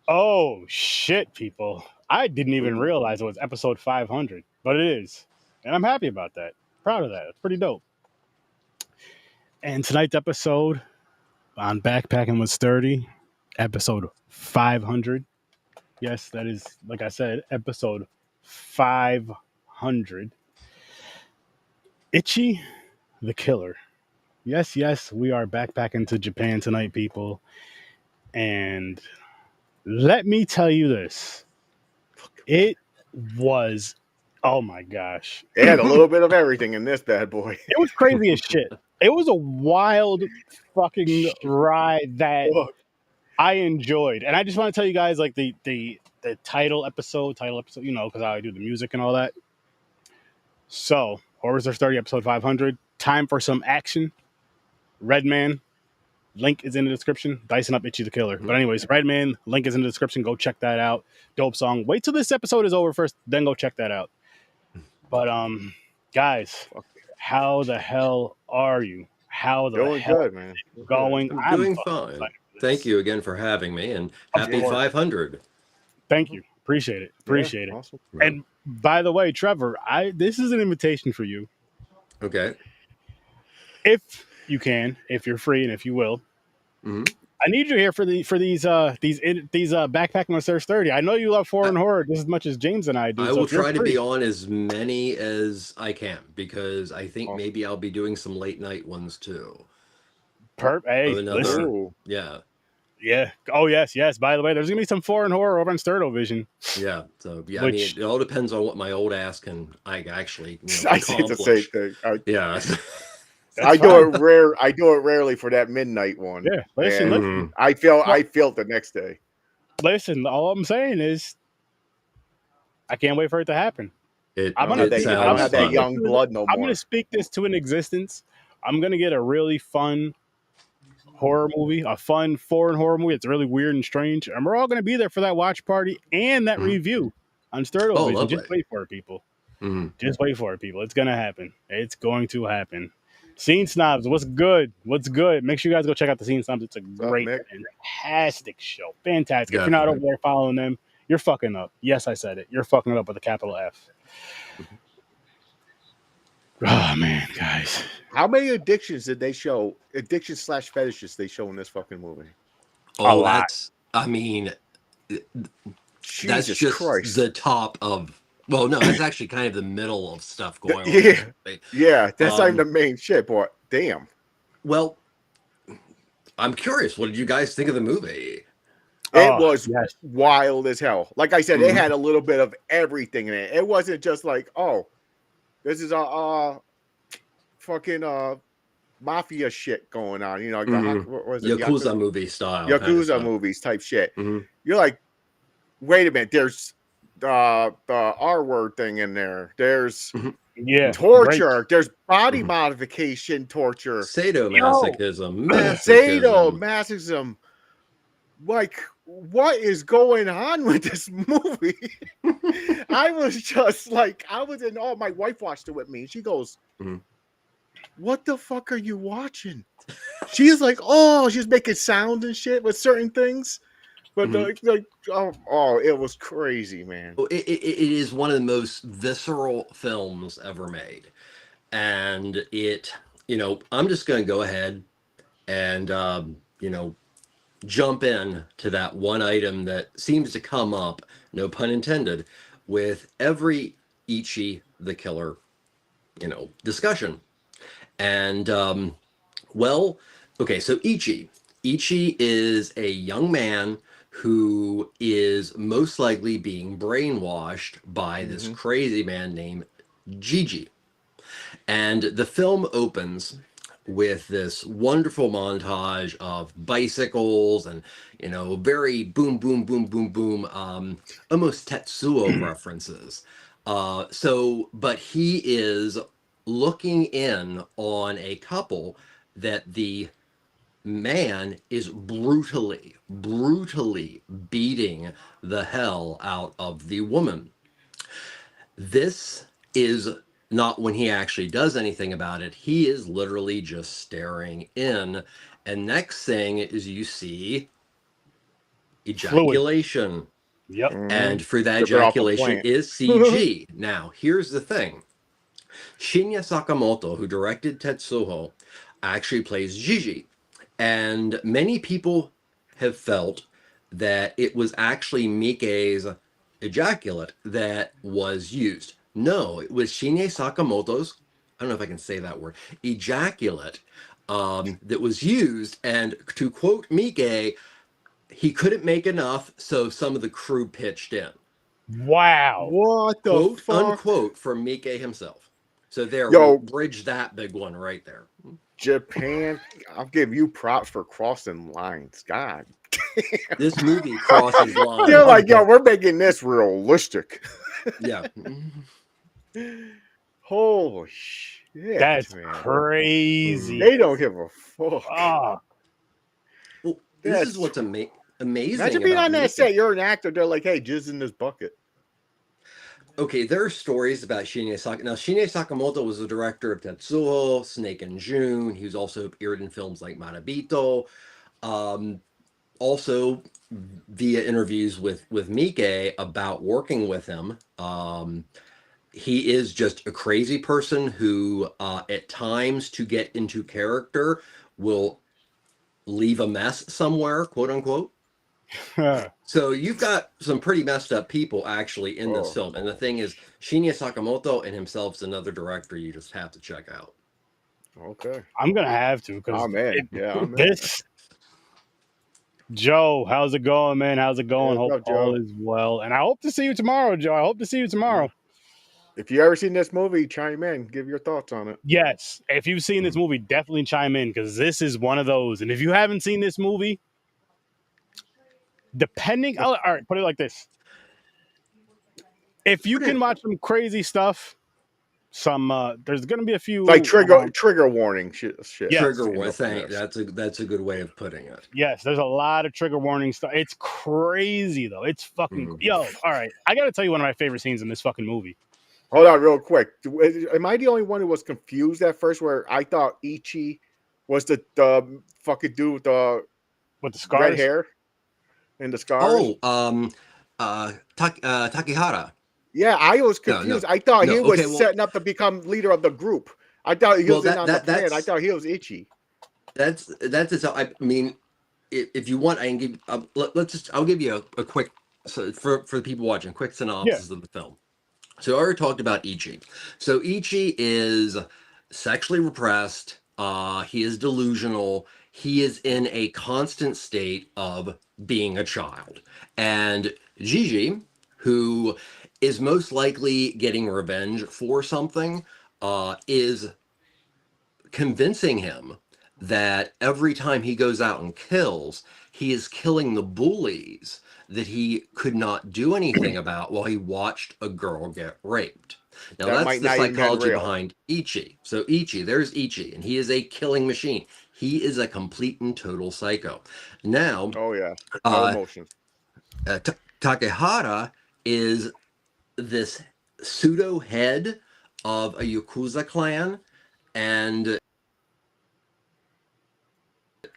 Oh shit, people! I didn't even realize it was episode 500, but it is, and I'm happy about that. Proud of that. It's pretty dope. And tonight's episode on Backpacking with Sturdy, episode 500. Yes, that is, like I said, episode 500. Ichi the Killer. Yes, yes, we are backpacking to Japan tonight, people. And let me tell you this. It was, oh my gosh. It had a little bit of everything in this bad boy. It was crazy as shit. It was a wild fucking ride that I enjoyed. And I just want to tell you guys, like, the title episode, because I do the music and all that. So, Horrors Are Sturdy, episode 500. Time for some action. Redman, link is in the description. Dicing up Ichi the Killer. But anyways, Redman, link is in the description. Go check that out. Dope song. Wait till this episode is over first, then go check that out. But guys, how the hell are you? How the Going hell good, man. going? I'm doing fine. Thank you again for having me, and happy 500. Thank you. Appreciate it. Appreciate it. Awesome. And by the way, Trevor, this is an invitation for you. Okay. If you can, if you're free, and if you will, I need you here for these backpacking with Sir Sturdy. I know you love foreign horror just as much as James and I do. I will try to be on as many as I can, because I think maybe I'll be doing some late night ones too. Hey, listen. Yeah. Yeah. Oh, yes, yes. By the way, there's going to be some foreign horror over on Sturdo Vision. Yeah. So, yeah, I mean, it all depends on what my old ass can actually I say the same thing. Yeah. I do it rare. I do it rarely for that midnight one. Yeah. Listen. I feel it the next day. Listen, all I'm saying is I can't wait for it to happen. I don't have that young blood no more. I'm going to speak this to an existence. I'm going to get a really fun horror movie, a fun foreign horror movie. It's really weird and strange. And we're all going to be there for that watch party and that review on Sturdo Vision. Just wait for it, people. Just wait for it, people. It's going to happen. It's going to happen. Scene Snobs, what's good? What's good? Make sure you guys go check out the Scene Snobs. It's a great, fantastic show. Fantastic. If you're not over there following them, you're fucking up. Yes, I said it. You're fucking it up with a capital F. Oh, man, guys. How many addictions did they show? Addiction/fetishes they show in this fucking movie? Oh, a lot. I mean, that's just Christ. The top of... Well, no, it's actually kind of the middle of stuff going on. Yeah, that's not the main shit, boy. Damn. Well, I'm curious. What did you guys think of the movie? It was wild as hell. Like I said, it had a little bit of everything in it. It wasn't just like, oh, this is a fucking mafia shit going on. You know, what was it? Yakuza movie style. Yakuza movies type shit. You're like, wait a minute, there's the R word thing in there. There's torture. Right. There's body modification torture. Sadomasochism. Sadomasochism. Like, what is going on with this movie? I was just like, I was in awe. My wife watched it with me. She goes, what the fuck are you watching? She's like, oh, she's making sound and shit with certain things. But it was crazy, man. It is one of the most visceral films ever made. And it, I'm just going to go ahead and, jump in to that one item that seems to come up, no pun intended, with every Ichi the Killer, discussion. And, okay, so Ichi is a young man who is most likely being brainwashed by this crazy man named Gigi. And the film opens with this wonderful montage of bicycles and, very boom, boom, boom, boom, boom, almost Tetsuo references. But he is looking in on a couple that the man is brutally beating the hell out of the woman. This is not when he actually does anything about it. He is literally just staring in. And next thing is you see ejaculation. Yep. And for that Took it off the ejaculation plant. is CG. Now, here's the thing. Shinya Sakamoto, who directed Tetsuho, actually plays Gigi. And many people have felt that it was actually Miike's ejaculate that was used. No, it was Shinya Sakamoto's, I don't know if I can say that word, ejaculate that was used. And to quote Miike, he couldn't make enough, so some of the crew pitched in. Wow. What the Quote fuck? unquote from Miike himself. So there, Yo, we bridge that big one right there. Japan, I'll give you props for crossing lines. God. This movie crosses lines. They're like, yo, we're making this realistic. Yeah. Holy shit. That's man. crazy. They don't give a fuck. Ah, Well, this is what's amazing. Imagine being on that set. You're an actor. They're like, hey, jizz in this bucket. Okay, there are stories about Shinya Sakamoto. Now, Shinya Sakamoto was the director of Tetsuo, Snake and June. He was also appeared in films like Marabito. Also, via interviews with Miike about working with him, he is just a crazy person who, at times, to get into character, will leave a mess somewhere, quote unquote. So you've got some pretty messed up people actually in this film. And the thing is, Shinya Sakamoto and himself is another director you just have to check out. Okay. I'm going to have to. Because I'm in. This... Joe, how's it going, man? How's it going? Yeah, Hope all is well. And I hope to see you tomorrow, Joe. I hope to see you tomorrow. If you ever seen this movie, chime in. Give your thoughts on it. Yes. If you've seen this movie, definitely chime in, because this is one of those. And if you haven't seen this movie, depending... all right, put it like this. If you can watch some crazy stuff, there's going to be a few... Like trigger warning shit. Yes. Trigger warning. That's a good way of putting it. Yes, there's a lot of trigger warning stuff. It's crazy, though. It's fucking... Yo, all right. I got to tell you one of my favorite scenes in this fucking movie. Hold on real quick. Am I the only one who was confused at first where I thought Ichi was the fucking dude with the scars? Red hair and the scars? Kakihara. Yeah, I was confused. I thought he was setting up to become leader of the group. I thought he was on the plan. I thought he was Ichi. That's it. I mean, if you want, I can give. I'll give you a quick, for the people watching, quick synopsis of the film. So I already talked about Ichi. So Ichi is sexually repressed. He is delusional. He is in a constant state of being a child. And Gigi, who is most likely getting revenge for something, is convincing him that every time he goes out and kills, he is killing the bullies that he could not do anything about while he watched a girl get raped. Now that's the psychology behind Ichi. So there's Ichi, and he is a killing machine. He is a complete and total psycho. Now, no emotions. Takehara is this pseudo head of a Yakuza clan, and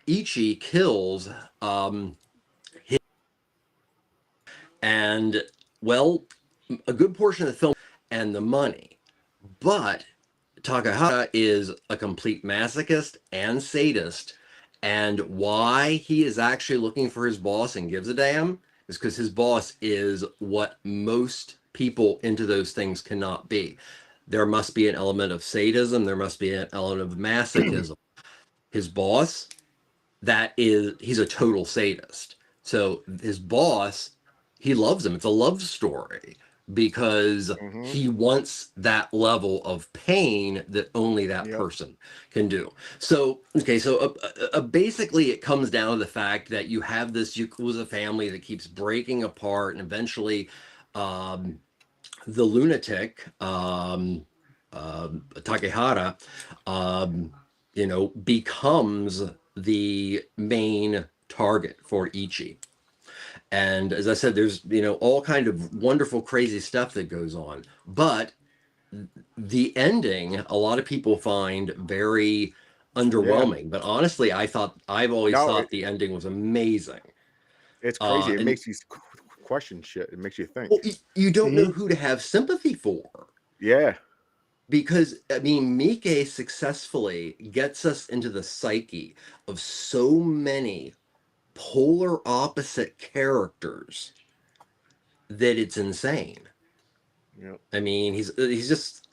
Ichi kills and a good portion of the film and the money. But Takehara is a complete masochist and sadist, and why he is actually looking for his boss and gives a damn is because his boss is what most people into those things cannot be. There must be an element of sadism. There must be an element of masochism. His boss, he's a total sadist. So his boss, he loves him. It's a love story because he wants that level of pain that only that person can do. So, basically it comes down to the fact that you have this Yakuza family that keeps breaking apart, and eventually the lunatic, Takehara, becomes the main target for Ichi. And as I said, there's, all kind of wonderful, crazy stuff that goes on. But the ending, a lot of people find very underwhelming. But honestly, I've always thought the ending was amazing. It's crazy. It And makes you question shit. It makes you think. well, you don't know who to have sympathy for. Yeah. Because, I mean, Miike successfully gets us into the psyche of so many polar opposite characters that it's insane. Yep. I mean, he's just.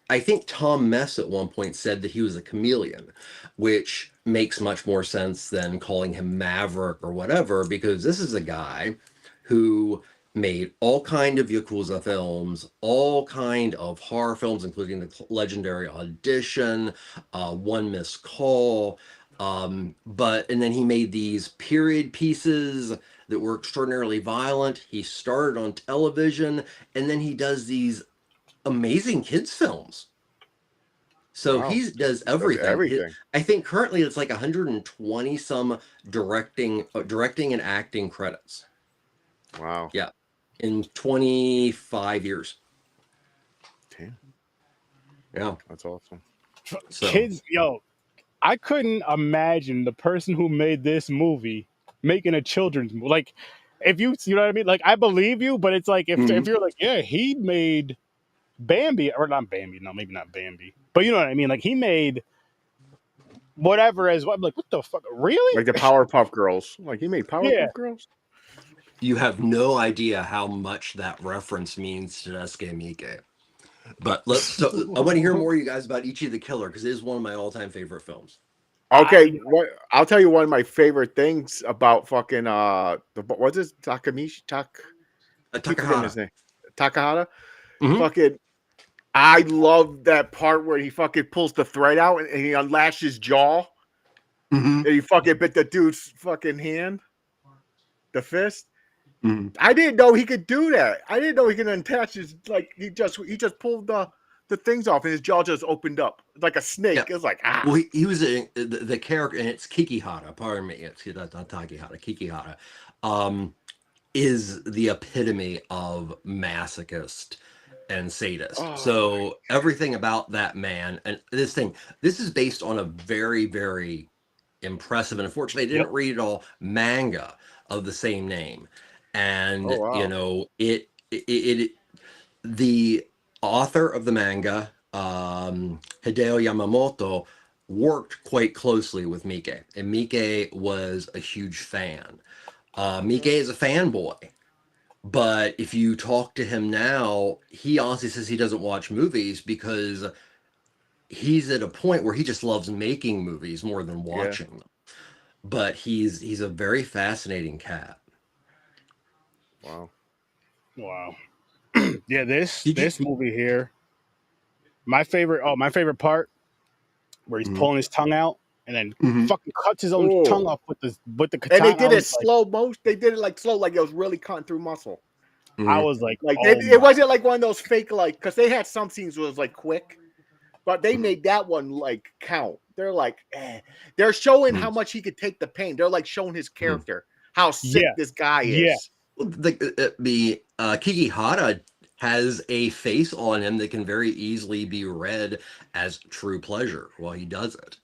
I think Tom Mess at one point said that he was a chameleon, which makes much more sense than calling him Maverick or whatever, because this is a guy who made all kind of Yakuza films, all kind of horror films, including the legendary Audition, One Missed Call, and then he made these period pieces that were extraordinarily violent. He started on television, and then he does these amazing kids films. So Wow. he does Does everything. everything. I think currently it's like 120 some directing and acting credits. Wow. Yeah, in 25 years. Damn. Yeah. That's awesome. So Kids, yo, I couldn't imagine the person who made this movie making a children's movie. Like, if you know what I mean? Like, I believe you, but it's like if you're like, yeah, he made Bambi, or not Bambi, no, maybe not Bambi, but you know what I mean? Like, he made whatever as well. I'm like, what the fuck? Really? Like the Powerpuff Girls. Like he made Yeah. Powerpuff Girls? you have no idea how much that reference means to Daisuke Miike. But I want to hear more, you guys, about Ichi the Killer, because it is one of my all-time favorite films. Okay, I'll tell you one of my favorite things about fucking what's this keep forgetting his Takahara. name. Takahara? Mhm. Fucking I love that part where he fucking pulls the thread out and he unlashes his jaw. Mhm. And he fucking bit the dude's fucking hand. The fist. Mhm. I didn't know he could do that. I didn't know he could attach his he just pulled the things off and his jaw just opened up like a snake. Yeah. It was like Well, he was the character, and it's Kakihara. Pardon me, it's not Takihara. Kakihara is the epitome of masochist and sadist. Oh, so everything about that man, and this is based on a very, very impressive, and unfortunately, I didn't read it all, manga of the same name, and oh wow. it the author of the manga, Hideo Yamamoto, worked quite closely with Miike, and Miike was a huge fan. Miike is a fanboy, but if you talk to him now, he honestly says he doesn't watch movies because he's at a point where he just loves making movies more than Yeah. watching them. But he's a very fascinating cat. Wow. Wow. Yeah, this movie here, my favorite part where he's pulling his tongue out and then fucking cuts his own tongue off with the katana. And they did it slow motion. They did it like slow, like it was really cutting through muscle. I was like, it wasn't like one of those fake, like, because they had some scenes where it was like quick, but they made that one like count. They're like, they're showing how much he could take the pain. They're like showing his character, how sick this guy is. The Kakihara has a face on him that can very easily be read as true pleasure while he does it.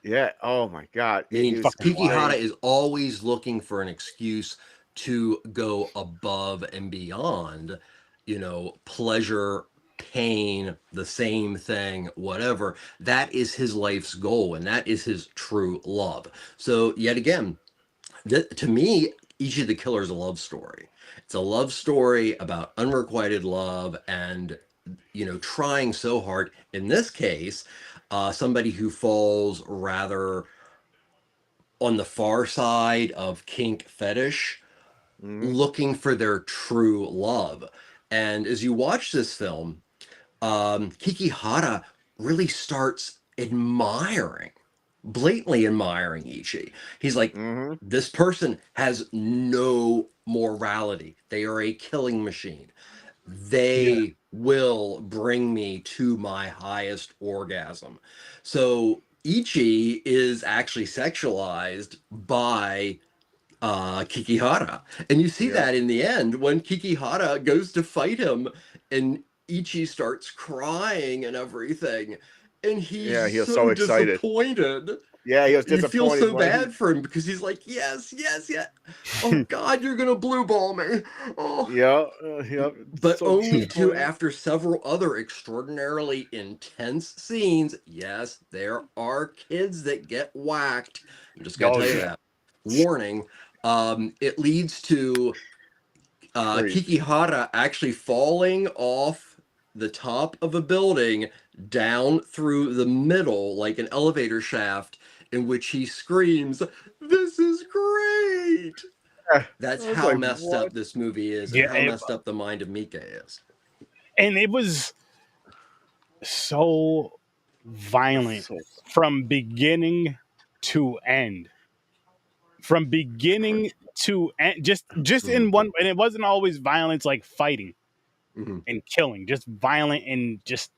Yeah. Oh my god. I mean, Kakihara is always looking for an excuse to go above and beyond, pleasure, pain, the same thing, whatever. That is his life's goal, and that is his true love. So, yet again, to me, Ichi the Killer is a love story. It's a love story about unrequited love and, trying so hard. In this case, somebody who falls rather on the far side of kink fetish, looking for their true love. And as you watch this film, Kakihara really starts blatantly admiring Ichi. He's like, this person has no morality. They are a killing machine. They will bring me to my highest orgasm. So Ichi is actually sexualized by Kakihara. And you see that in the end when Kakihara goes to fight him and Ichi starts crying and everything. And he's he's so so excited. disappointed. Yeah, he was You feel disappointed so bad for him because he's like, yes. Oh God, you're gonna blue ball me. Oh. Yeah. But So only to, disappointed. after several other extraordinarily intense scenes, yes, there are kids that get whacked. I'm just gonna Oh tell you yeah. that. Warning. It leads to Great. Kakihara actually falling off the top of a building down through the middle, like an elevator shaft, in which he screams, "This is great!" I That's was how like, messed what? up this movie is and Yeah, how messed up the mind of Miike is. and it was so violent So from beginning to end. From beginning to end, just in one, and it wasn't always violence like fighting Mm-hmm. and killing, just violent and just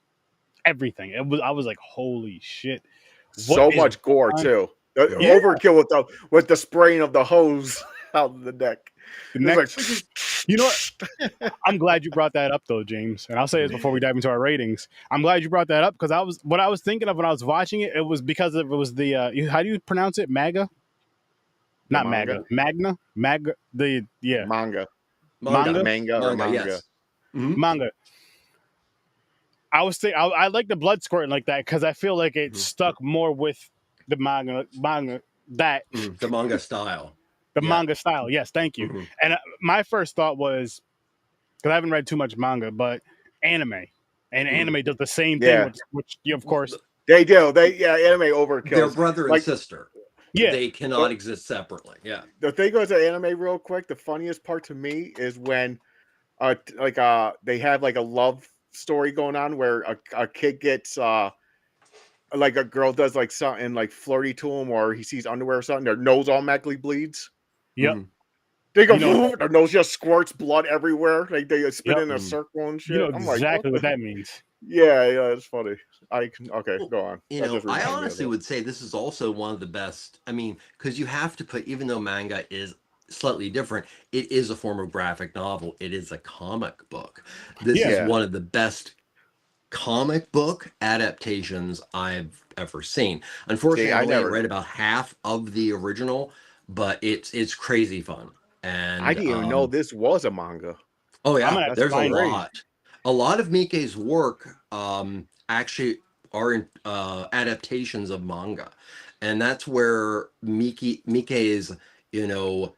everything. It was I was like, holy shit, what so is much gore on? too. Yeah, Overkill with the spraying of the hose out of the neck. the It was next, like, you know what? I'm glad you brought that up though, James. And I'll say this before we dive into our ratings. I'm glad you brought that up because what I was thinking of when I was watching it. It was because it was the how do you pronounce it? Maga, the not manga, Maga, Magna, Maga. The yeah, manga, Manga. manga, manga or manga. Yes. Mm-hmm. manga. I was thinking I like the blood squirting like that because I feel like it stuck more with the manga that Mm-hmm. The manga style. the Yeah. manga style. Yes, thank you. Mm-hmm. And my first thought was because I haven't read too much manga, but anime, and anime does the same thing, Yeah, which of course, they do. Anime They're overkills. brother and Like sister. yeah, They cannot exist separately. Yeah. the thing goes to anime real quick. The funniest part to me is when they have like a love story going on where a kid gets like a girl does like something like flirty to him or he sees underwear or something, their nose automatically bleeds. yep. Mm-hmm. They go, You know what that, their nose just squirts blood everywhere. Like they spin yep. in a Mm-hmm. circle and You know shit. I'm like, what exactly what the? that means. Yeah, it's funny. Okay, Well, go on. you That know, just I reminded me of honestly that. would say this is also one of the best. I mean, because you have to put, even though manga is slightly different, it is a form of graphic novel. It is a comic book. This Yeah, is Yeah. one of the best comic book adaptations I've ever seen. Unfortunately, See, I've I only never, read about half of the original, but it's crazy fun. I And didn't even know this was a manga. oh I'm yeah, gonna have to That's there's a find it. crazy. lot. A lot of Mike's work actually are in, adaptations of manga, and that's where Mike's you know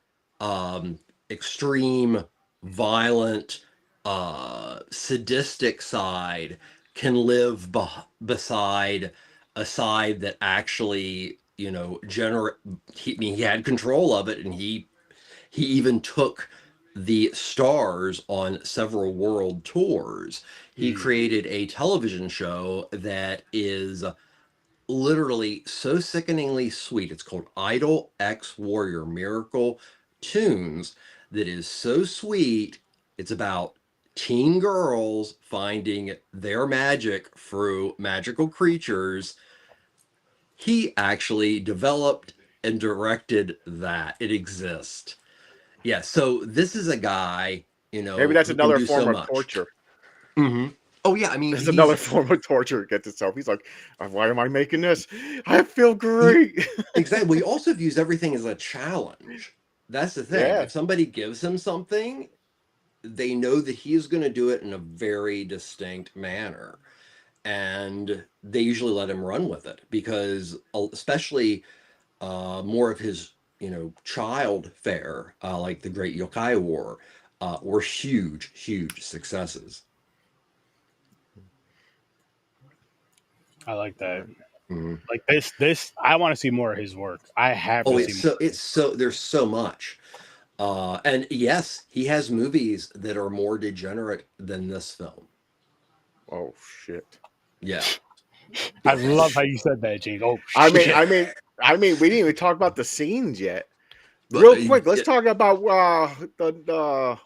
extreme, violent, sadistic side can live beside a side that actually generate. I mean, he had control of it, and he even took the stars on several world tours. He created a television show that is literally so sickeningly sweet. It's called Idol X Warrior Miracle Tunes, that is so sweet. It's about teen girls finding their magic through magical creatures. He actually developed and directed that. It exists. Yeah, so this is a guy, Maybe that's who can another do so form of much. torture. Hmm. Oh yeah, I mean That's another he's form of torture. It gets itself. He's like, why am I making this? I feel he great. exactly. Well, he also views everything as a challenge. That's the thing. Yeah. If somebody gives him something, they know that he's going to do it in a very distinct manner, and they usually let him run with it because, especially more of his, child fare, like the Great Yokai War, were huge, huge successes. I like that. Mhm. Like this. I want to see more of his work. I have Oh, to see more. it's so there's so much. And yes, he has movies that are more degenerate than this film. Oh shit. Yeah. I love how you said that, James. Oh I mean, shit. I mean, we didn't even talk about the scenes yet. But Real quick, let's talk about the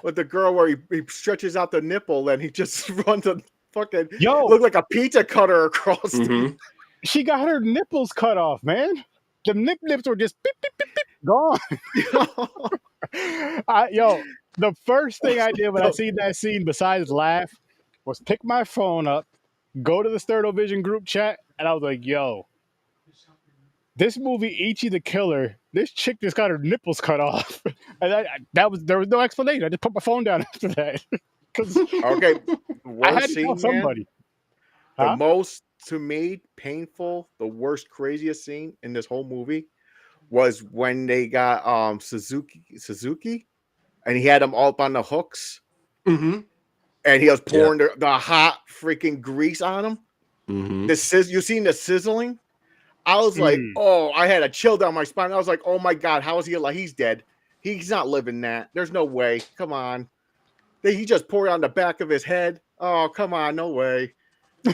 with the girl where he stretches out the nipple and he just runs a fucking Yo, look like a pizza cutter across. mhm. she got her nipples cut off, man. The nips were just beep, beep, beep, beep, gone. The first thing I did when I seen that scene, besides laugh, was pick my phone up, go to the Sterno Vision group chat, and I was like, yo, this movie, Ichi the Killer, this chick just got her nipples cut off, and there was no explanation. I just put my phone down after that because Okay, the I had worst to tell scene, man. somebody. The Huh? most, to me, painful, the worst, craziest scene in this whole movie was when they got Suzuki, and he had them all up on the hooks, Mm-hmm. and he was pouring the hot freaking grease on them. Mm-hmm. You seen the sizzling? I was like, oh, I had a chill down my spine. I was like, oh my god, how is he alive? He's dead. He's not living that. There's no way. Come on. He just poured it on the back of his head. Oh, come on, no way.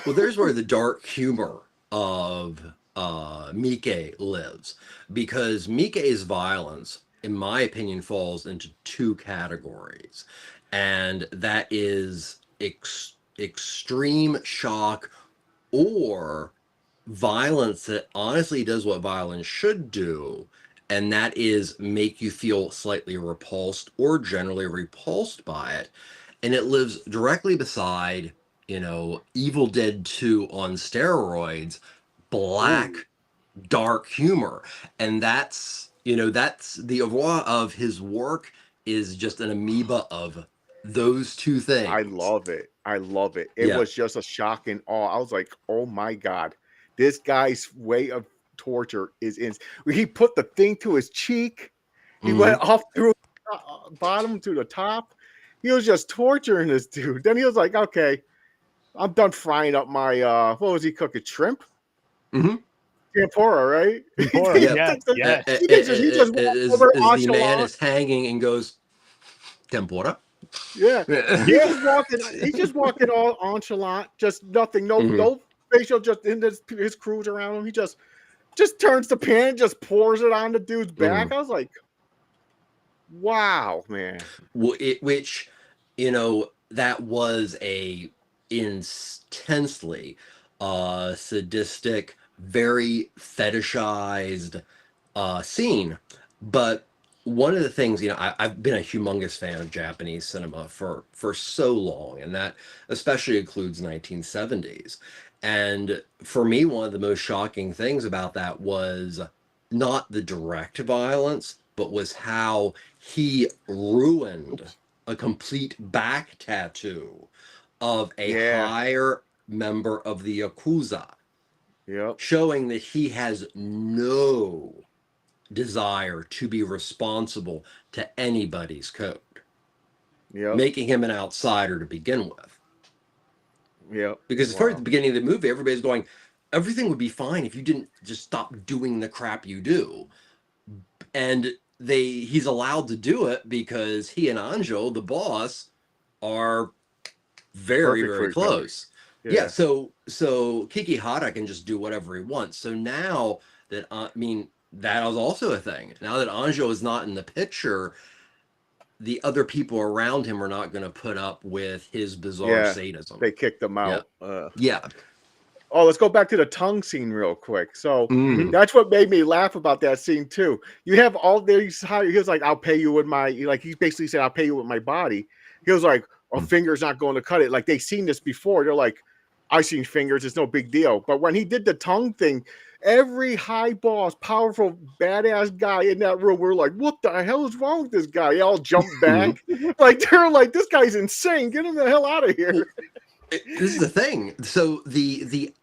Well, there's where the dark humor of Miike lives, because Miike's violence, in my opinion, falls into two categories, and that is extreme shock or violence that honestly does what violence should do, and that is make you feel slightly repulsed or generally repulsed by it. And it lives directly beside, Evil Dead 2 on steroids, black, dark humor. And that's the oeuvre of his work, is just an amoeba of those two things. I love it. I love it. It Yeah. was just a shocking awe. I was like, oh my god, this guy's way of torture is in. He put the thing to his cheek. He went off through bottom to the top. He was just torturing this dude. Then he was like, okay, I'm done frying up my what was he cooking? Shrimp? Mm-hmm. Tempura, right? Tempura, yeah. He just the man is hanging and goes, tempura? Yeah. He's just walking all nonchalant, just nothing, no facial, just in his crews around him. He just turns the pan, just pours it on the dude's back. I was like, wow, man. Well, that was a intensely sadistic, very fetishized scene. But one of the things, I've been a humongous fan of Japanese cinema for so long, and that especially includes 1970s. And for me, one of the most shocking things about that was not the direct violence, but was how he ruined a complete back tattoo of a higher member of the Yakuza. Yep. Showing that he has no desire to be responsible to anybody's code. Yep. Making him an outsider to begin with. Yep. Because at the beginning of the movie, everybody's going, everything would be fine if you didn't just stop doing the crap you do. And he's allowed to do it because he and Anjo, the boss, are very, very close. Yeah. So Kakihara can just do whatever he wants. So now that, that was also a thing. Now that Anjo is not in the picture, the other people around him are not going to put up with his bizarre sadism. They kicked him out. Yeah. Oh, let's go back to the tongue scene real quick. So that's what made me laugh about that scene too. You have all these. He was like, "I'll pay you with my," he basically said, "I'll pay you with my body." He was like, "A finger's not going to cut it." Like they've seen this before. They're like, "I've seen fingers. It's no big deal." But when he did the tongue thing, every high boss, powerful, badass guy in that room were like, "What the hell is wrong with this guy?" They all jumped back. They're like, "This guy's insane. Get him the hell out of here." This is the thing. So the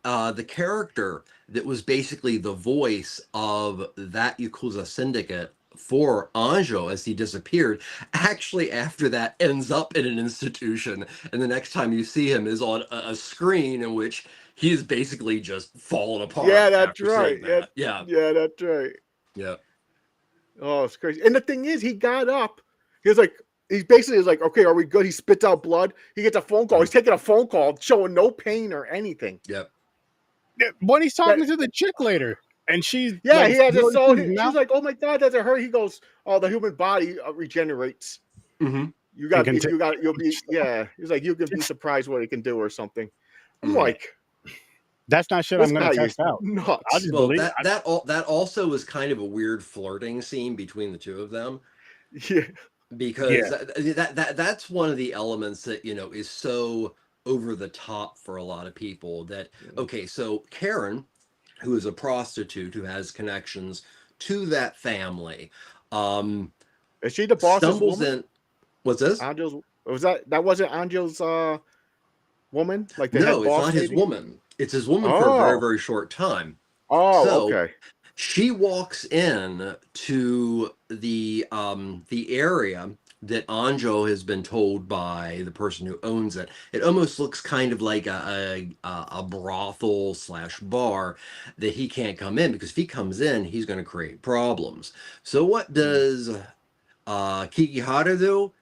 character that was basically the voice of that Yakuza syndicate for Anjo as he disappeared, actually after that ends up in an institution, and the next time you see him is on a screen in which he's basically just fallen apart. Yeah, that's right. Yeah, that's right. Yeah. Oh, it's crazy. And the thing is, he got up. He was like, he basically is like, "Okay, are we good?" He spits out blood. He gets a phone call. He's taking a phone call, showing no pain or anything. Yep. When he's talking to the chick later, and she's he has a soul. She's like, "Oh my god, does it hurt?" He goes, "Oh, the human body regenerates. Mm-hmm. You'll be." Yeah, he's like, "You can be surprised what it can do or something." I'm like, that's not shit I'm going to test out. Nuts. I'll just believe that also was kind of a weird flirting scene between the two of them. Yeah. Because that's one of the elements that is so over the top for a lot of people. That okay, so Karen who is a prostitute who has connections to that family. Is she the boss's Stumbles woman? in. What's this? Angel's was that wasn't Angel's woman, like the No, head it's boss not his lady? woman. It's his woman for a very, Oh, very short time. oh, So okay. she walks in to the area that Anjo has been told by the person who owns it. It almost looks kind of like a brothel / bar that he can't come in, because if he comes in, he's going to create problems. So what does Kakihara do?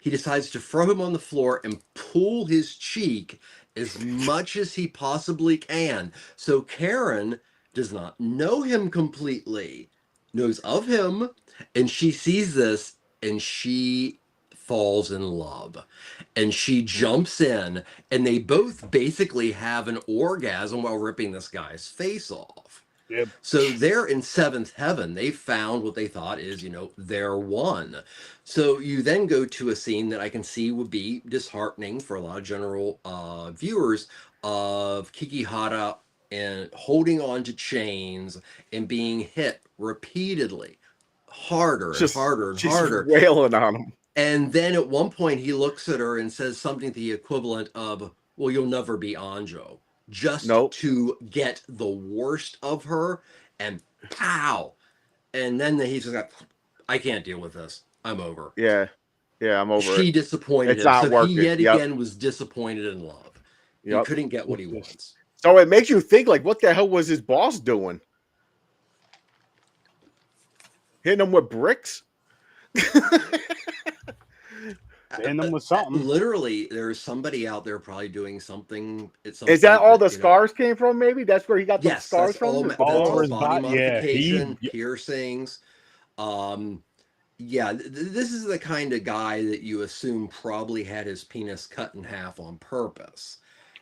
He decides to throw him on the floor and pull his cheek as much as he possibly can. So Karen does not know him completely, knows of him, and she sees this and she falls in love. And she jumps in, and they both basically have an orgasm while ripping this guy's face off. Yep. So they're in seventh heaven. They found what they thought is, their one. So you then go to a scene that I can see would be disheartening for a lot of general viewers, of Kakihara and holding on to chains and being hit repeatedly, harder and harder and She's harder. wailing on him. And then at one point he looks at her and says something to the equivalent of, "Well, you'll never be Anjo," just Nope. to get the worst of her, and pow. And then he's just like, "I can't deal with this. I'm over." Yeah, I'm over She it. disappointed It's him. not So working. he yet Yep. again was disappointed in love. He Yep. couldn't get what he wants. So it makes you think, like, what the hell was his boss doing? Hitting him with bricks? Hitting him with something. Literally, there's somebody out there probably doing something. Is that all the scars came from? Maybe that's where he got the scars that's from. all, The that's all over all his body body. Yeah, modification, piercings. This is the kind of guy that you assume probably had his penis cut in half on purpose.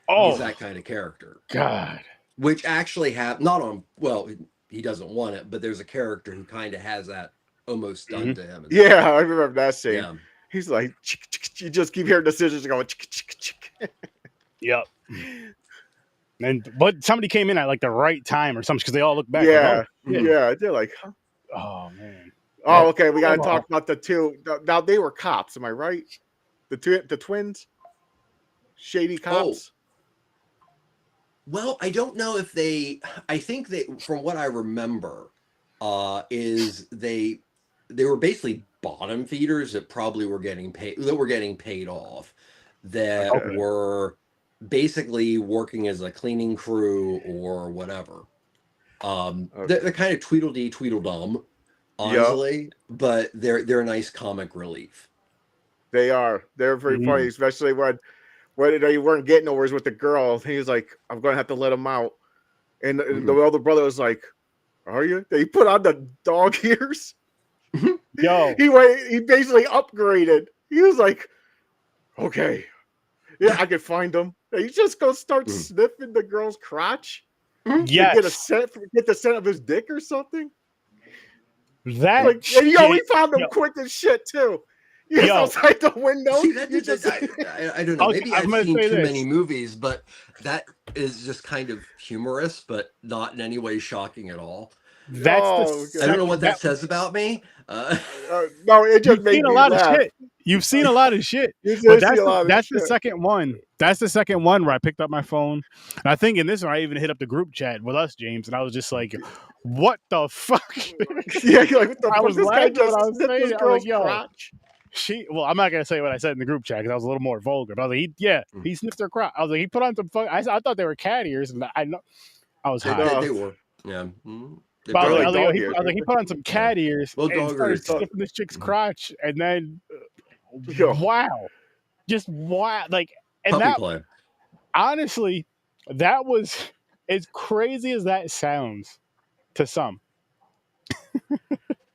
Oh, he's that kind of character. God. Which actually not on. Well, he doesn't want it, but there's a character who kind of has that almost done to him. Yeah, I remember that scene. Yeah. He's like, you just keep hearing the scissors going. Yep. But somebody came in at like the right time or something, because they all look back. Yeah, like, oh, yeah. They're like, huh? Oh man. Oh, okay. We gotta talk about the two. Now they were cops. Am I right? The twins, shady cops. Well, I don't know if they. I think they, from what I remember, is they were basically bottom feeders that probably were getting paid. That were getting paid off. That were basically working as a cleaning crew or whatever. They're kind of Tweedledee Tweedledum, honestly, but they're a nice comic relief. They are. They're very funny, especially when they weren't getting nowhere with the girl. He was like, "I'm going to have to let him out," and the older brother was like, "Are you?" They put on the dog ears. Yo, he basically upgraded. He was like, "Okay, yeah, I can find him." He just go start sniffing the girl's crotch. Yes. Get the scent of his dick or something. That and we found him quick as shit too. He was outside the window. See, I don't know. Maybe I've seen too many movies, but that is just kind of humorous, but not in any way shocking at all. I don't know what that says about me. No, it just made me laugh. You've seen a lot of shit. But that's the second one. That's the second one where I picked up my phone. And I think in this one I even hit up the group chat with us, James, and I was just like, "What the fuck?" Yeah, you're like, what the I fuck? was This guy just saying. this girl's crotch. Well, I'm not gonna say what I said in the group chat because I was a little more vulgar. But I was like, he sniffed her crotch. I was like, he put on some fuck. I thought they were cat ears, and I was high. They were, yeah. But I was like, he put on some cat ears and started sniffing this chick's crotch, and then wow, just wow, like, and that honestly, that was as crazy as that sounds to some.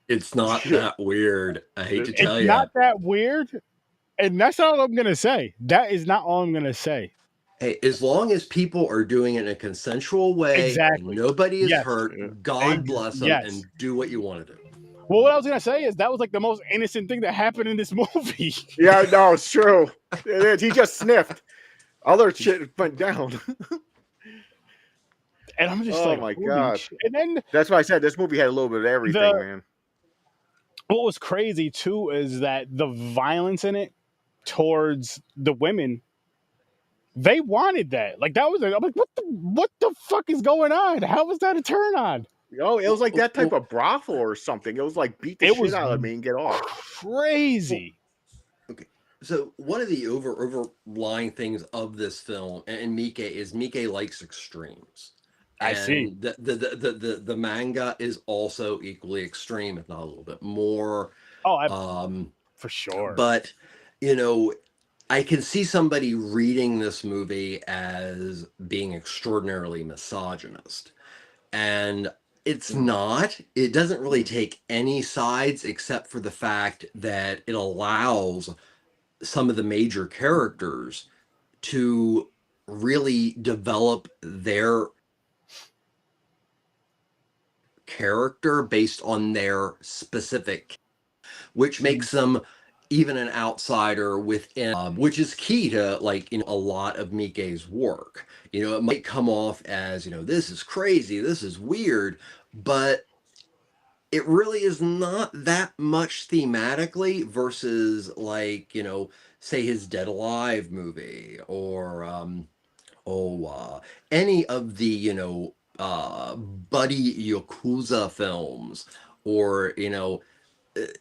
It's not that weird. I hate to tell you. It's not that weird, and that's not all I'm gonna say. That is not all I'm gonna say. Hey, as long as people are doing it in a consensual way, and nobody is hurt, God bless them, and do what you want to do. Well, what I was gonna say is that was like the most innocent thing that happened in this movie. Yeah, no, it's true. He just sniffed. Other shit went down. And I'm just Oh like, my holy god. shit. And then That's why I said this movie had a little bit of everything, man. what was crazy too is that the violence in it towards the women, they wanted that. Like that was, I'm like, what the fuck is going on? How was that a turn on? Oh, it was like that type Well, of brothel or something. It was like beat the It shit was out of me and get off. crazy. okay. So one of the overlying things of this film and Miike is Miike likes extremes. I see. And the manga is also equally extreme, if not a little bit more. Oh, Um, for sure. but you know, I can see somebody reading this movie as being extraordinarily misogynist. And it's not. It doesn't really take any sides except for the fact that it allows some of the major characters to really develop their character based on their specific, which makes them even an outsider within, which is key to like a lot of Miike's work. It might come off as this is crazy, this is weird, but it really is not that much thematically versus like say his Dead Alive movie or any of the buddy yakuza films or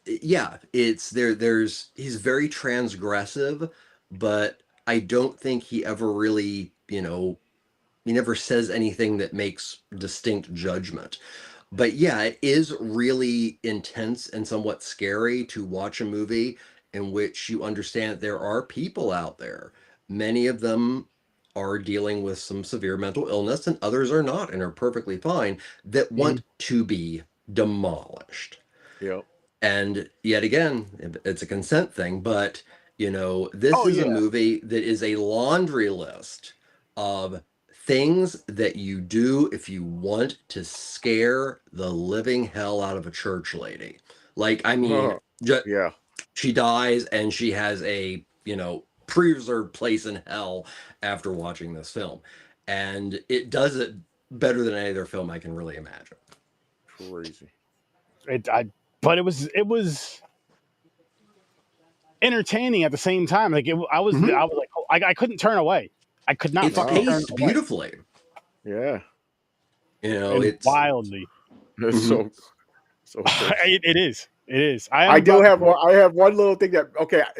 yeah, it's there's he's very transgressive, but I don't think he ever really he never says anything that makes distinct judgment. But yeah, it is really intense and somewhat scary to watch a movie in which you understand there are people out there. Many of them are dealing with some severe mental illness, and others are not and are perfectly fine, that want to be demolished. Yep. And yet again, it's a consent thing, but this Oh is a yeah. movie that is a laundry list of things that you do if you want to scare the living hell out of a church lady. Like, I mean, Yeah. she dies and she has a, preserved place in hell after watching this film. And it does it better than any other film I can really imagine. Crazy. But it was entertaining at the same time. Like I was like, I couldn't turn away. I could not It's fucking turn paced away. beautifully. Yeah. And It's wildly. It's Mhm. so crazy. It is. It is. I do have one. I have one little thing that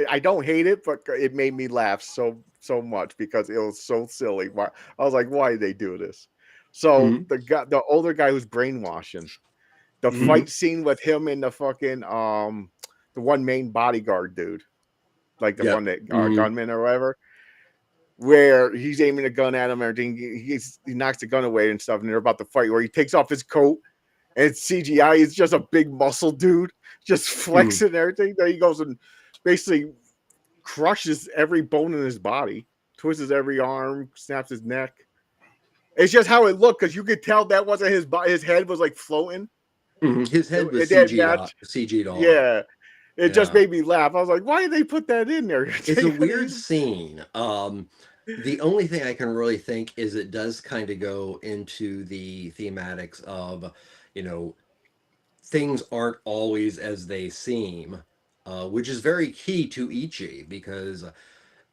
I don't hate it, but it made me laugh so much because it was so silly. I was like, why did they do this? So Mhm. the older guy who's brainwashing, the fight scene with him and the fucking the one main bodyguard dude, like the one Yep. that Mhm. gunman or whatever, where he's aiming a gun at him and everything. He knocks the gun away and stuff, and they're about to fight. Where he takes off his coat and it's CGI. It's just a big muscle dude just flexing everything. Then he goes and basically crushes every bone in his body, twists every arm, snaps his neck. It's just how it looked because you could tell that wasn't his body. His head was like floating. His head was It didn't match. CG'd on. Yeah, it just Yeah. made me laugh. I was like, why did they put that in there? It's a weird scene. The only thing I can really think is it does kind of go into the thematics of, you know, things aren't always as they seem, which is very key to Ichi because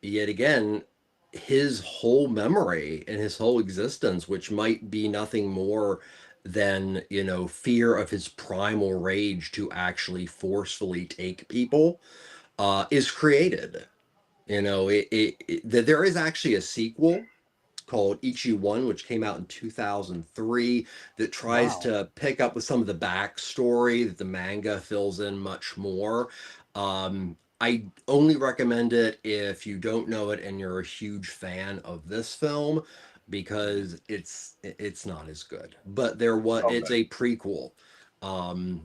yet again, his whole memory and his whole existence, which might be nothing more than, fear of his primal rage to actually forcefully take people, is created. There is actually a sequel called Ichi One, which came out in 2003, that tries Wow. to pick up with some of the backstory that the manga fills in much more. I only recommend it if you don't know it and you're a huge fan of this film, because it's not as good. But it's a prequel.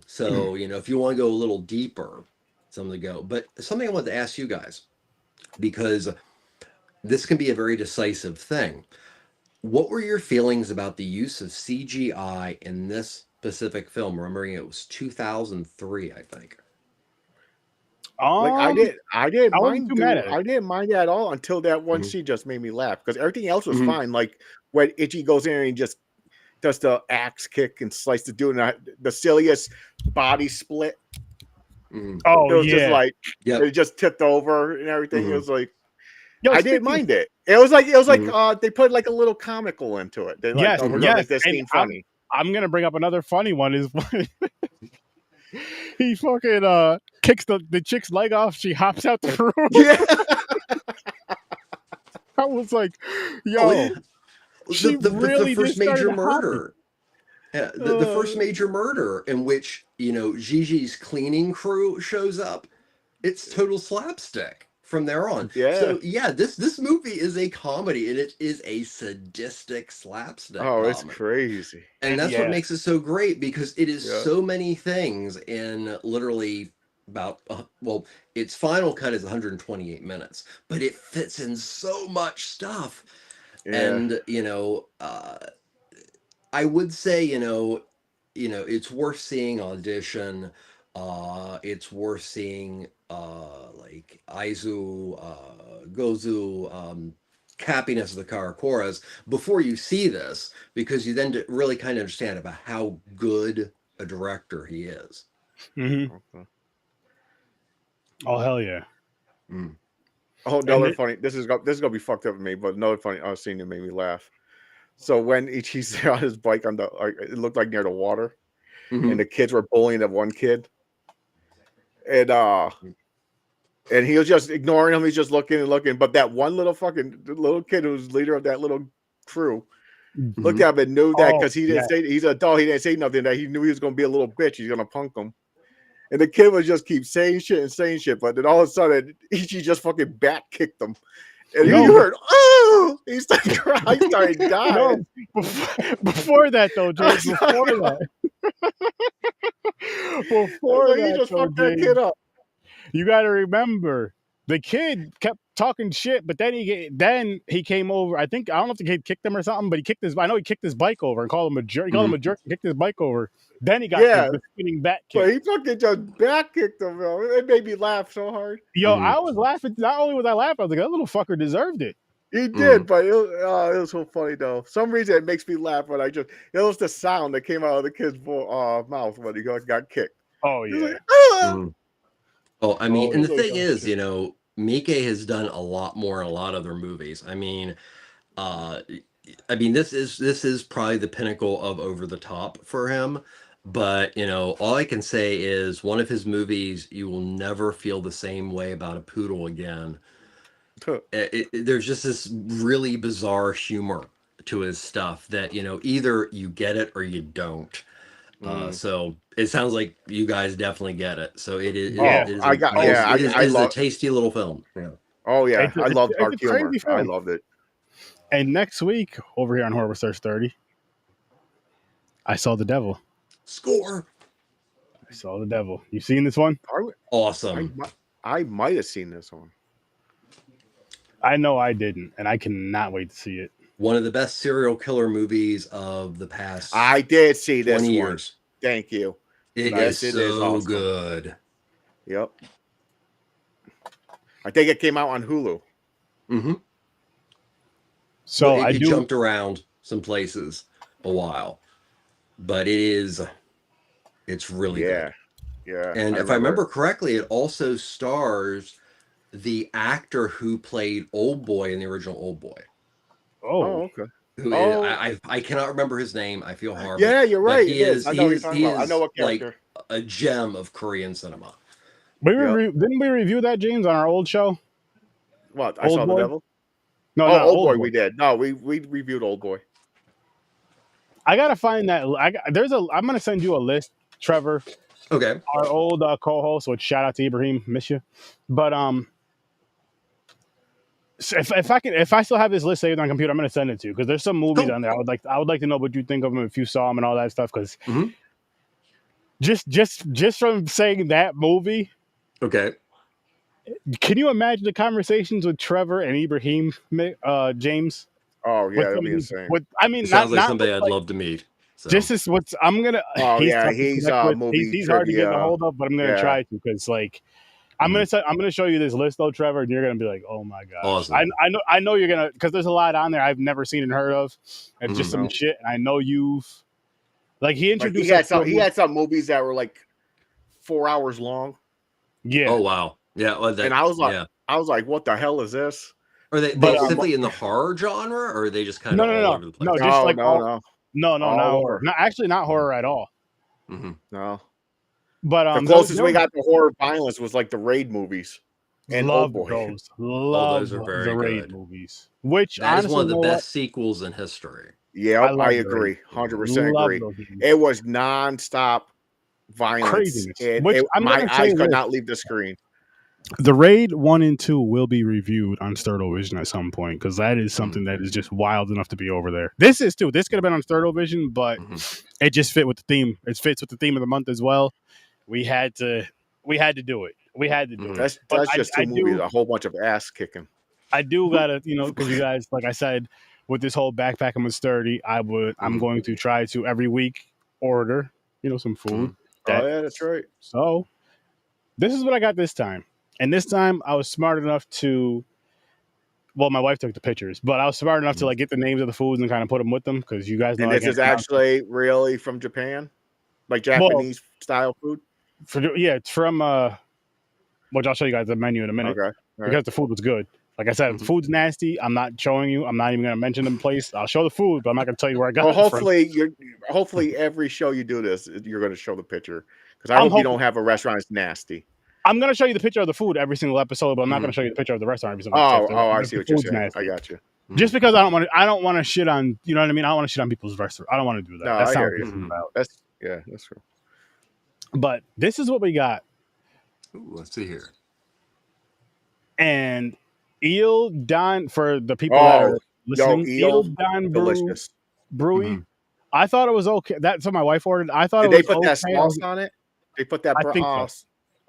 So if you want to go a little deeper, something to go. But something I wanted to ask you guys, because this can be a very decisive thing. What were your feelings about the use of CGI in this specific film? Remembering it was 2003, I think. Like I wasn't too mad at it. I didn't mind it at all until that one Mhm. scene just made me laugh because everything else was Mhm. fine. Like when Ichi goes in and he just does the axe kick and slice the dude, and the silliest body split. Oh, it was just like Yep. it just tipped over and everything. It was like Yo, I didn't mind it. It was like they put like a little comical into it. They're like, yes, we're gonna make this scene funny. I'm gonna bring up another funny one. Is he fucking kicks the chick's leg off. She hops out the room. Yeah. I was like, yo, she really the first major murder. Yeah, the first major murder in which, Gigi's cleaning crew shows up. It's total slapstick from there on. Yeah. So this movie is a comedy, and it is a sadistic slapstick. Oh, it's crazy. And that's what makes it so great, because it is so many things in literally about its final cut is 128 minutes, but it fits in so much stuff. And I would say it's worth seeing Audition. It's worth seeing like Aizu, Gozu, Happiness of the Karakoras before you see this, because you then really kind of understand about how good a director he is. Mm-hmm. Okay. Oh, hell yeah. Oh, another funny. This is gonna be fucked up with me, but another funny scene that made me laugh. So when Ichi's on his bike on it looked like near the water, and the kids were bullying that one kid, and he was just ignoring him. He's just looking and looking, but that one little kid who's leader of that little crew looked at him and knew that, because he didn't say, he's an adult, he didn't say nothing, that he knew he was gonna be a little bitch. He's gonna punk him. And the kid would just keep saying shit, but then all of a sudden, Ichi just fucking bat kicked him. And you heard, oh! He started crying, he started dying. No, before that, though, James, before that. He just fucked that kid up. You got to remember, the kid kept talking shit, but then he came over. I don't know if the kid kicked him or something, but he kicked his bike over and called him a jerk. He called him a jerk and kicked his bike over. Then he got the spinning bat kick. But he fucking just back kicked him, bro. It made me laugh so hard. Yo, I was laughing. Not only was I laughing, I was like, that little fucker deserved it. He did, but it was so funny though. For some reason it makes me laugh, but it was the sound that came out of the kid's mouth when he got kicked. Oh yeah. Like, ah! Oh, I mean, and the thing is, Miike has done a lot more in a lot of other movies. I mean, this is probably the pinnacle of over the top for him. But all I can say is one of his movies, you will never feel the same way about a poodle again. There's just this really bizarre humor to his stuff that either you get it or you don't. So it sounds like you guys definitely get it. So it is. I love a tasty little film. Yeah. Oh yeah, I love dark humor. I loved it. And next week over here on Horror Research 30, I saw The Devil. Score. I saw The Devil. You seen this one? Awesome. I might have seen this one. I know I didn't, and I cannot wait to see it. One of the best serial killer movies of the past. I did see this 20 one. Years. Thank you. It is so awesome. Good. Yep. I think it came out on Hulu. Mm-hmm. So I jumped around some places a while, but it's really good. Yeah. And if I remember correctly, it also stars the actor who played Old Boy in the original Old Boy. Oh, okay. I cannot remember his name. I feel horrible. Yeah, you're right. He is. I know what character. Like a gem of Korean cinema. Didn't we review that, James, on our old show? What? I saw The Devil? No, Old Boy. We did. No, we reviewed Old Boy. I gotta find that. I'm gonna send you a list, Trevor. Okay. Our old co-host. So shout out to Ibrahim, miss you. But if I still have this list saved on computer, I'm gonna send it to you, because there's some movies on there. I would like to know what you think of them, if you saw them and all that stuff. Because just from saying that movie, okay. Can you imagine the conversations with Trevor and Ibrahim, James? Oh yeah, that'd be insane. It sounds like somebody I'd love to meet. So. This is Oh yeah, he's hard to get a hold of, but I'm gonna try to, because I'm gonna show you this list though, Trevor, and you're gonna be like, "Oh my gosh!" Awesome. I know you're gonna, because there's a lot on there I've never seen and heard of, and just some shit. And I know you've like he introduced. He had some movies that were like 4 hours long. Yeah. Oh wow. Yeah. Well, And I was like, what the hell is this? Are they simply in the horror genre, or are they just kind of all over the place? No, just like no, not horror. No, actually, not horror at all. Mm-hmm. No. But the closest we got to horror violence was like the Raid movies. And love those. Love those are very the Raid good. movies. Which that is one of the best sequels in history. Yeah, I agree. 100% agree. It was nonstop violence. My eyes could not leave the screen. The Raid 1 and 2 will be reviewed on Sturdovision at some point, because that is something that is just wild enough to be over there. This is too. This could have been on Sturdovision, but it just fit with the theme. It fits with the theme of the month as well. We had to do it. We had to do it. That's just two movies, a whole bunch of ass kicking. I do gotta, because you guys, like I said, with this whole backpacking with Sturdy, I'm going to try to every week order, some food. That's right. So this is what I got this time. And this time I was smart enough to, well, my wife took the pictures, but I was smart enough to like get the names of the foods and kind of put them with them, because you guys know. And this is actually really from Japan, like Japanese style food. It's from which I'll show you guys the menu in a minute. Okay. Because the food was good. Like I said, if the food's nasty, I'm not showing you. I'm not even going to mention the place. I'll show the food, but I'm not going to tell you where I got it from. Hopefully every show you do this, you're going to show the picture, because I hope you don't have a restaurant that's nasty. I'm going to show you the picture of the food every single episode, but I'm not going to show you the picture of the restaurant every single episode. I see what you're saying. Nasty. I got you. Just because I don't want to shit on, you know what I mean? I don't want to shit on people's restaurant. I don't want to do that. No, that's I not hear you. That's true. But this is what we got. Ooh, let's see here. And Eel Don, for the people that are listening, Eel Don Brewery. I thought it was okay. That's what my wife ordered. I thought Did they put that sauce on it? They put that. I think so.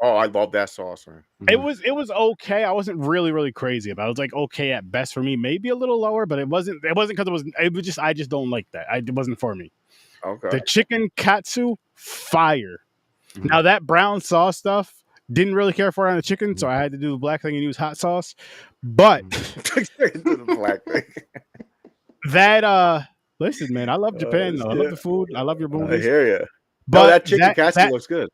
Oh, I love that sauce. Man. It was okay. I wasn't really crazy about it. It was like okay at best for me, maybe a little lower, but it wasn't because it was just I just don't like that. It wasn't for me. Okay. The chicken katsu, fire. Now that brown sauce stuff, didn't really care for it on the chicken, so I had to do the black thing and use hot sauce. But the black thing. That listen, man, I love Japan though. I love the food. I love your movies. I hear you. But that chicken katsu looks good.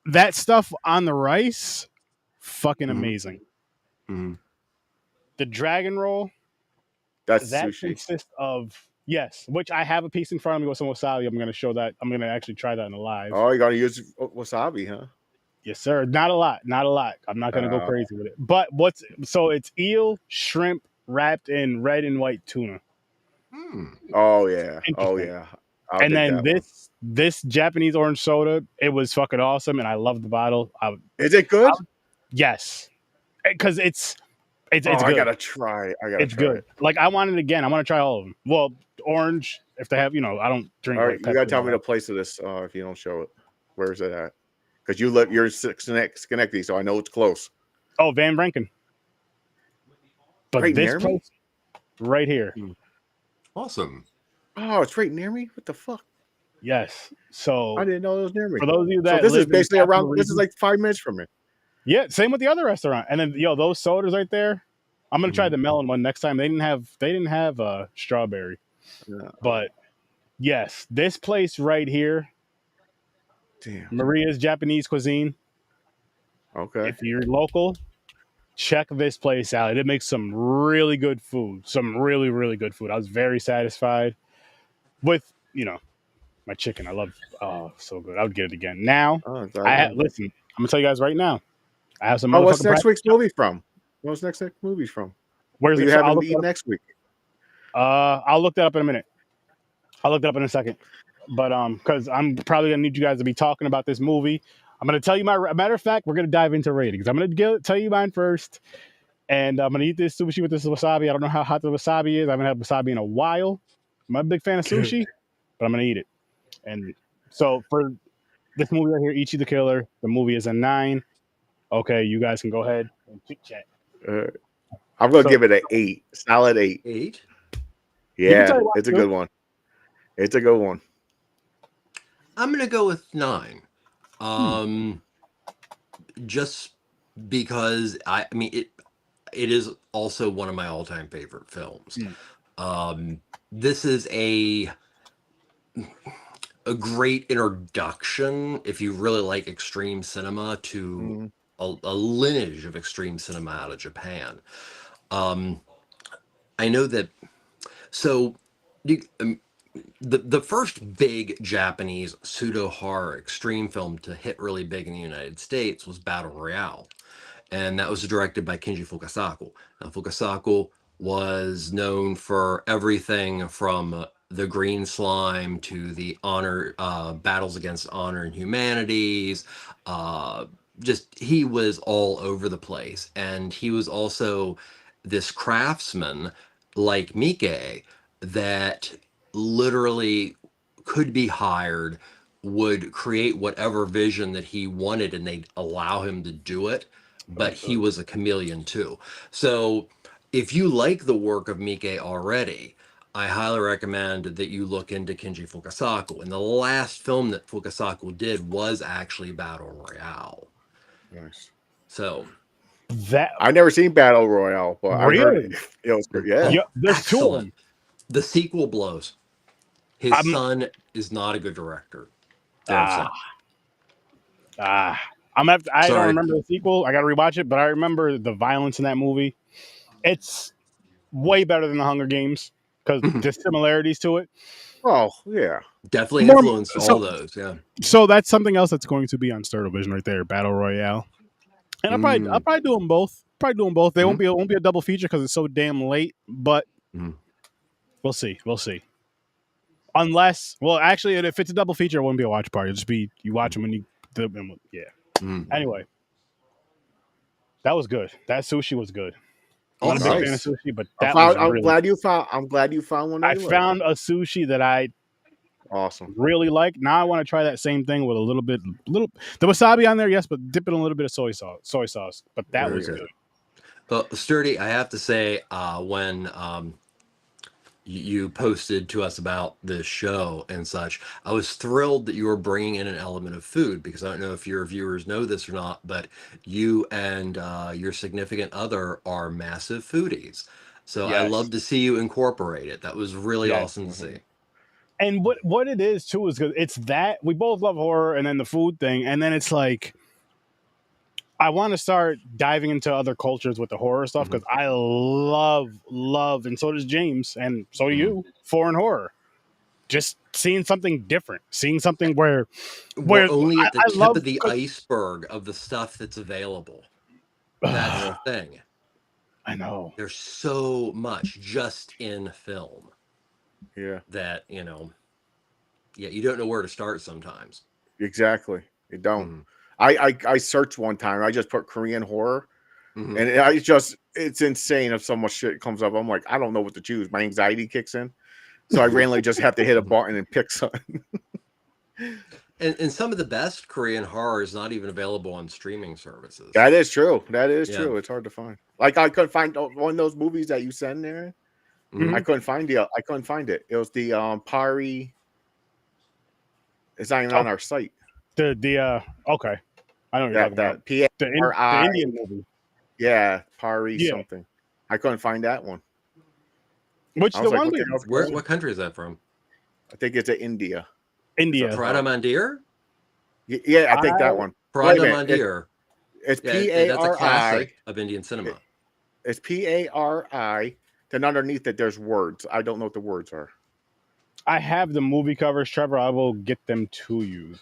That stuff on the rice, fucking amazing. The dragon roll, that sushi consists of which I have a piece in front of me with some wasabi. I'm going to show that. I'm going to actually try that in the live. Oh, you got to use wasabi, huh? Yes, sir. Not a lot. I'm not going to go crazy with it. But it's eel, shrimp wrapped in red and white tuna. Oh yeah. And then this Japanese orange soda, it was fucking awesome, and I love the bottle. Is it good? Yes, because it's good. I gotta try. It's good. Like I want it again. I want to try all of them. Well, orange if they have. I don't drink. All right, you gotta tell me the place of this if you don't show it. Where is it at? Because you're Schenectady, so I know it's close. Oh, Van Branken. But right this place, right here. Awesome. Oh, it's right near me. What the fuck? Yes. So I didn't know it was near me. For those of you that this is basically around. This is like 5 minutes from me. Yeah. Same with the other restaurant. And then those sodas right there. I'm gonna try the melon one next time. They didn't have strawberry. Yeah. But yes, this place right here. Damn. Maria's Japanese cuisine. Okay. If you're local, check this place out. It makes some really good food. Some really, really good food. I was very satisfied with, my chicken. I love, so good. I would get it again. Now, listen, I'm going to tell you guys right now. I have some what's next week's movie from? What's next movie from? Where's it? You having to eat next week? I'll look that up in a minute. I'll look that up in a second. But because I'm probably gonna need you guys to be talking about this movie. I'm gonna tell you matter of fact, we're gonna dive into ratings. I'm gonna tell you mine first, and I'm gonna eat this sushi with this wasabi. I don't know how hot the wasabi is. I haven't had wasabi in a while. I'm a big fan of sushi, but I'm gonna eat it. And so for this movie right here, Ichi the Killer, the movie is a 9. Okay, you guys can go ahead and chit chat. I'm gonna give it an 8, solid 8. 8? Yeah, it's a good one. It's a good one. I'm gonna go with 9. Just because I mean it is also one of my all-time favorite films. This is a great introduction if you really like extreme cinema to a lineage of extreme cinema out of Japan. I know that so the first big Japanese pseudo horror extreme film to hit really big in the United States was Battle Royale, and that was directed by Kenji Fukasaku. Now, Fukasaku was known for everything from the Green Slime to the honor battles against honor and humanities. Just he was all over the place, and he was also this craftsman like Miike that literally could be hired, would create whatever vision that he wanted, and they'd allow him to do it. But he was a chameleon too. So if you like the work of Miike already, I highly recommend that you look into Kenji Fukasaku. And the last film that Fukasaku did was actually Battle Royale. Nice. So that I've never seen Battle Royale, but I heard really, it was good. Yeah. there's two of them. The sequel blows. His son is not a good director. I'm gonna have to, I don't remember the sequel. I gotta rewatch it, but I remember the violence in that movie. It's way better than the Hunger Games because there's similarities to it. Oh yeah, definitely influenced all those. Yeah. So that's something else that's going to be on Stereo Vision right there, Battle Royale. And I'll probably do them both. They won't be a double feature because it's so damn late. But we'll see. Unless, well, actually, if it's a double feature, it won't be a watch party. It'll just be you watch them when you. Anyway, that was good. That sushi was good. I'm not a big fan of sushi, but that was I'm glad you found. I'm glad you found one. I found a sushi that I really like. Now I want to try that same thing with a little the wasabi on there, yes, but dip it in a little bit of soy sauce. But that was good. Well, Sturdy, I have to say, when you posted to us about this show and such, I was thrilled that you were bringing in an element of food, because I don't know if your viewers know this or not, but you and your significant other are massive foodies. So I love to see you incorporate it. That was really awesome to see. And what it is too is because it's that we both love horror, and then the food thing, and then it's like I want to start diving into other cultures with the horror stuff because I love, and so does James, and so do you, foreign horror. Just seeing something different, seeing something where we're only at the tip of the iceberg of the stuff that's available. That's the thing. I know. There's so much just in film. Yeah. That, you don't know where to start sometimes. Exactly. You don't. I searched one time. I just put Korean horror, and it's insane if so much shit comes up. I'm like, I don't know what to choose. My anxiety kicks in, so I randomly just have to hit a button and pick something. And some of the best Korean horror is not even available on streaming services. That is true. True. It's hard to find. Like I couldn't find one of those movies that you send there. I couldn't find it. It was the Pari. It's not even on our site. Okay. I don't know that the Indian movie. Yeah, Pari something. I couldn't find that one. Which the one? What country is that from? I think it's India. India. Prada Mandir? Yeah, I think that one. Prada Mandir. It's P-A-R-I. That's a classic of Indian cinema. It's P-A-R-I. Then underneath it, there's words. I don't know what the words are. I have the movie covers, Trevor. I will get them to you.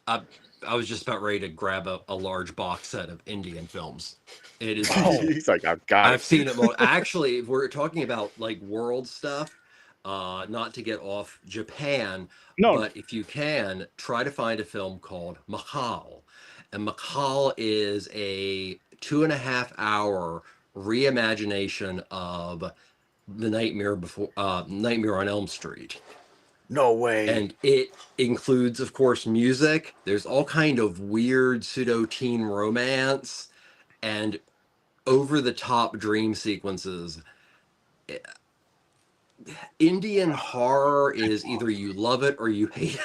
I was just about ready to grab a large box set of Indian films. It is. He's like, I've seen it. Actually, if we're talking about like world stuff, not to get off Japan, but if you can, try to find a film called Mahal. And Mahal is a 2.5 hour reimagination of the Nightmare on Elm Street. No way. And it includes, of course, music. There's all kind of weird pseudo-teen romance and over-the-top dream sequences. Indian horror is either you love it or you hate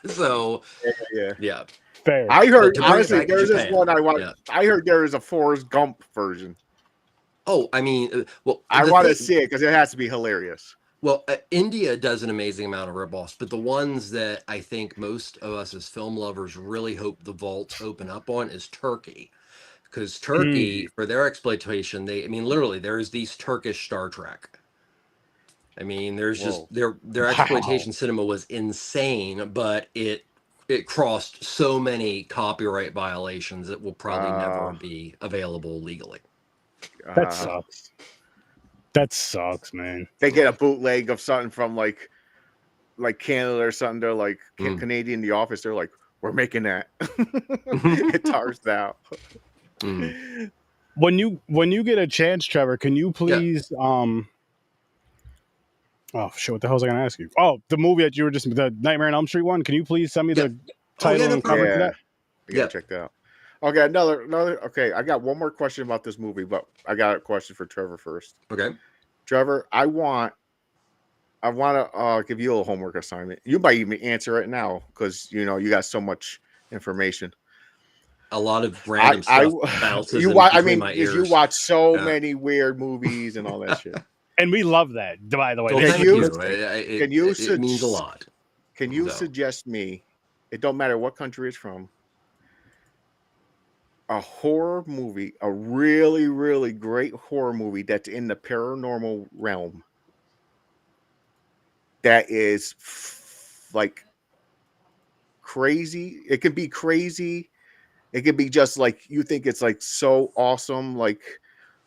it. So, yeah. Fair. I heard to bring it honestly, back to there's this Japan. one I want. Yeah. I heard there is a Forrest Gump version. Oh, I mean, well, I want to see it because it has to be hilarious. Well, India does an amazing amount of ripoffs, but the ones that I think most of us as film lovers really hope the vaults open up on is Turkey. Because Turkey, for their exploitation, I mean, literally, there's these Turkish Star Trek. I mean, there's just their exploitation cinema was insane, but it crossed so many copyright violations it will probably never be available legally. That sucks. That sucks, man. They get a bootleg of something from like Canada or something. They're like Canadian The Office. They're like, we're making that. It tars out. When you get a chance, Trevor, can you please oh shit, what the hell was I gonna ask you? Oh, the movie that you were just the Nightmare on Elm Street one. Can you please send me the title and cover to that? Yeah, check that out. Okay, another. Okay, I got one more question about this movie, but I got a question for Trevor first. Okay, Trevor, I want to give you a little homework assignment. You might even answer it now because you got so much information. A lot of random stuff bounces in between my ears. You watch so many weird movies and all that shit. And we love that, by the way. Well, it means a lot. Can you suggest me, it don't matter what country it's from, a horror movie, a really, really great horror movie that's in the paranormal realm that is like crazy? It can be crazy. It could be just like you think it's like so awesome, like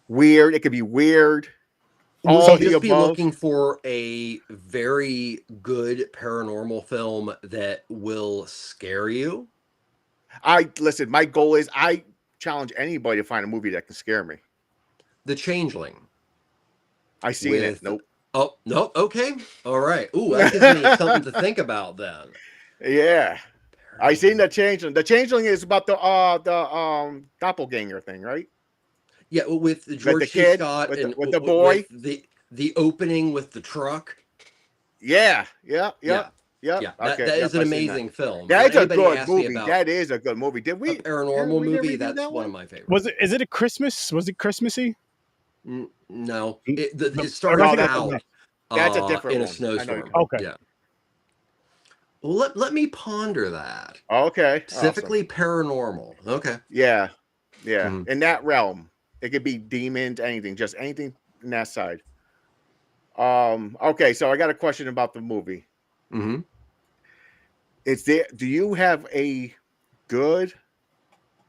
weird. It could be weird. So just be looking for a very good paranormal film that will scare you. Listen, my goal is I challenge anybody to find a movie that can scare me. The Changeling. I seen it. Nope. Oh, no. Okay. All right. Ooh, that gives me something to think about then. Yeah. I seen The Changeling. The Changeling is about the doppelganger thing, right? Yeah, with George C. Scott and with the boy, with the opening with the truck. Yeah. That is an amazing film. That's a good movie. That is a good movie. Did we a paranormal movie? That's one of my favorites. Is it a Christmas? Was it Christmassy? No, it started out. That's a different in one. a snowstorm. Okay. Yeah. Well, let me ponder that. Okay. Specifically paranormal. Okay. Yeah. In that realm, it could be demons, anything, just anything in that side. Okay, so I got a question about the movie. Mm-hmm. Do you have a good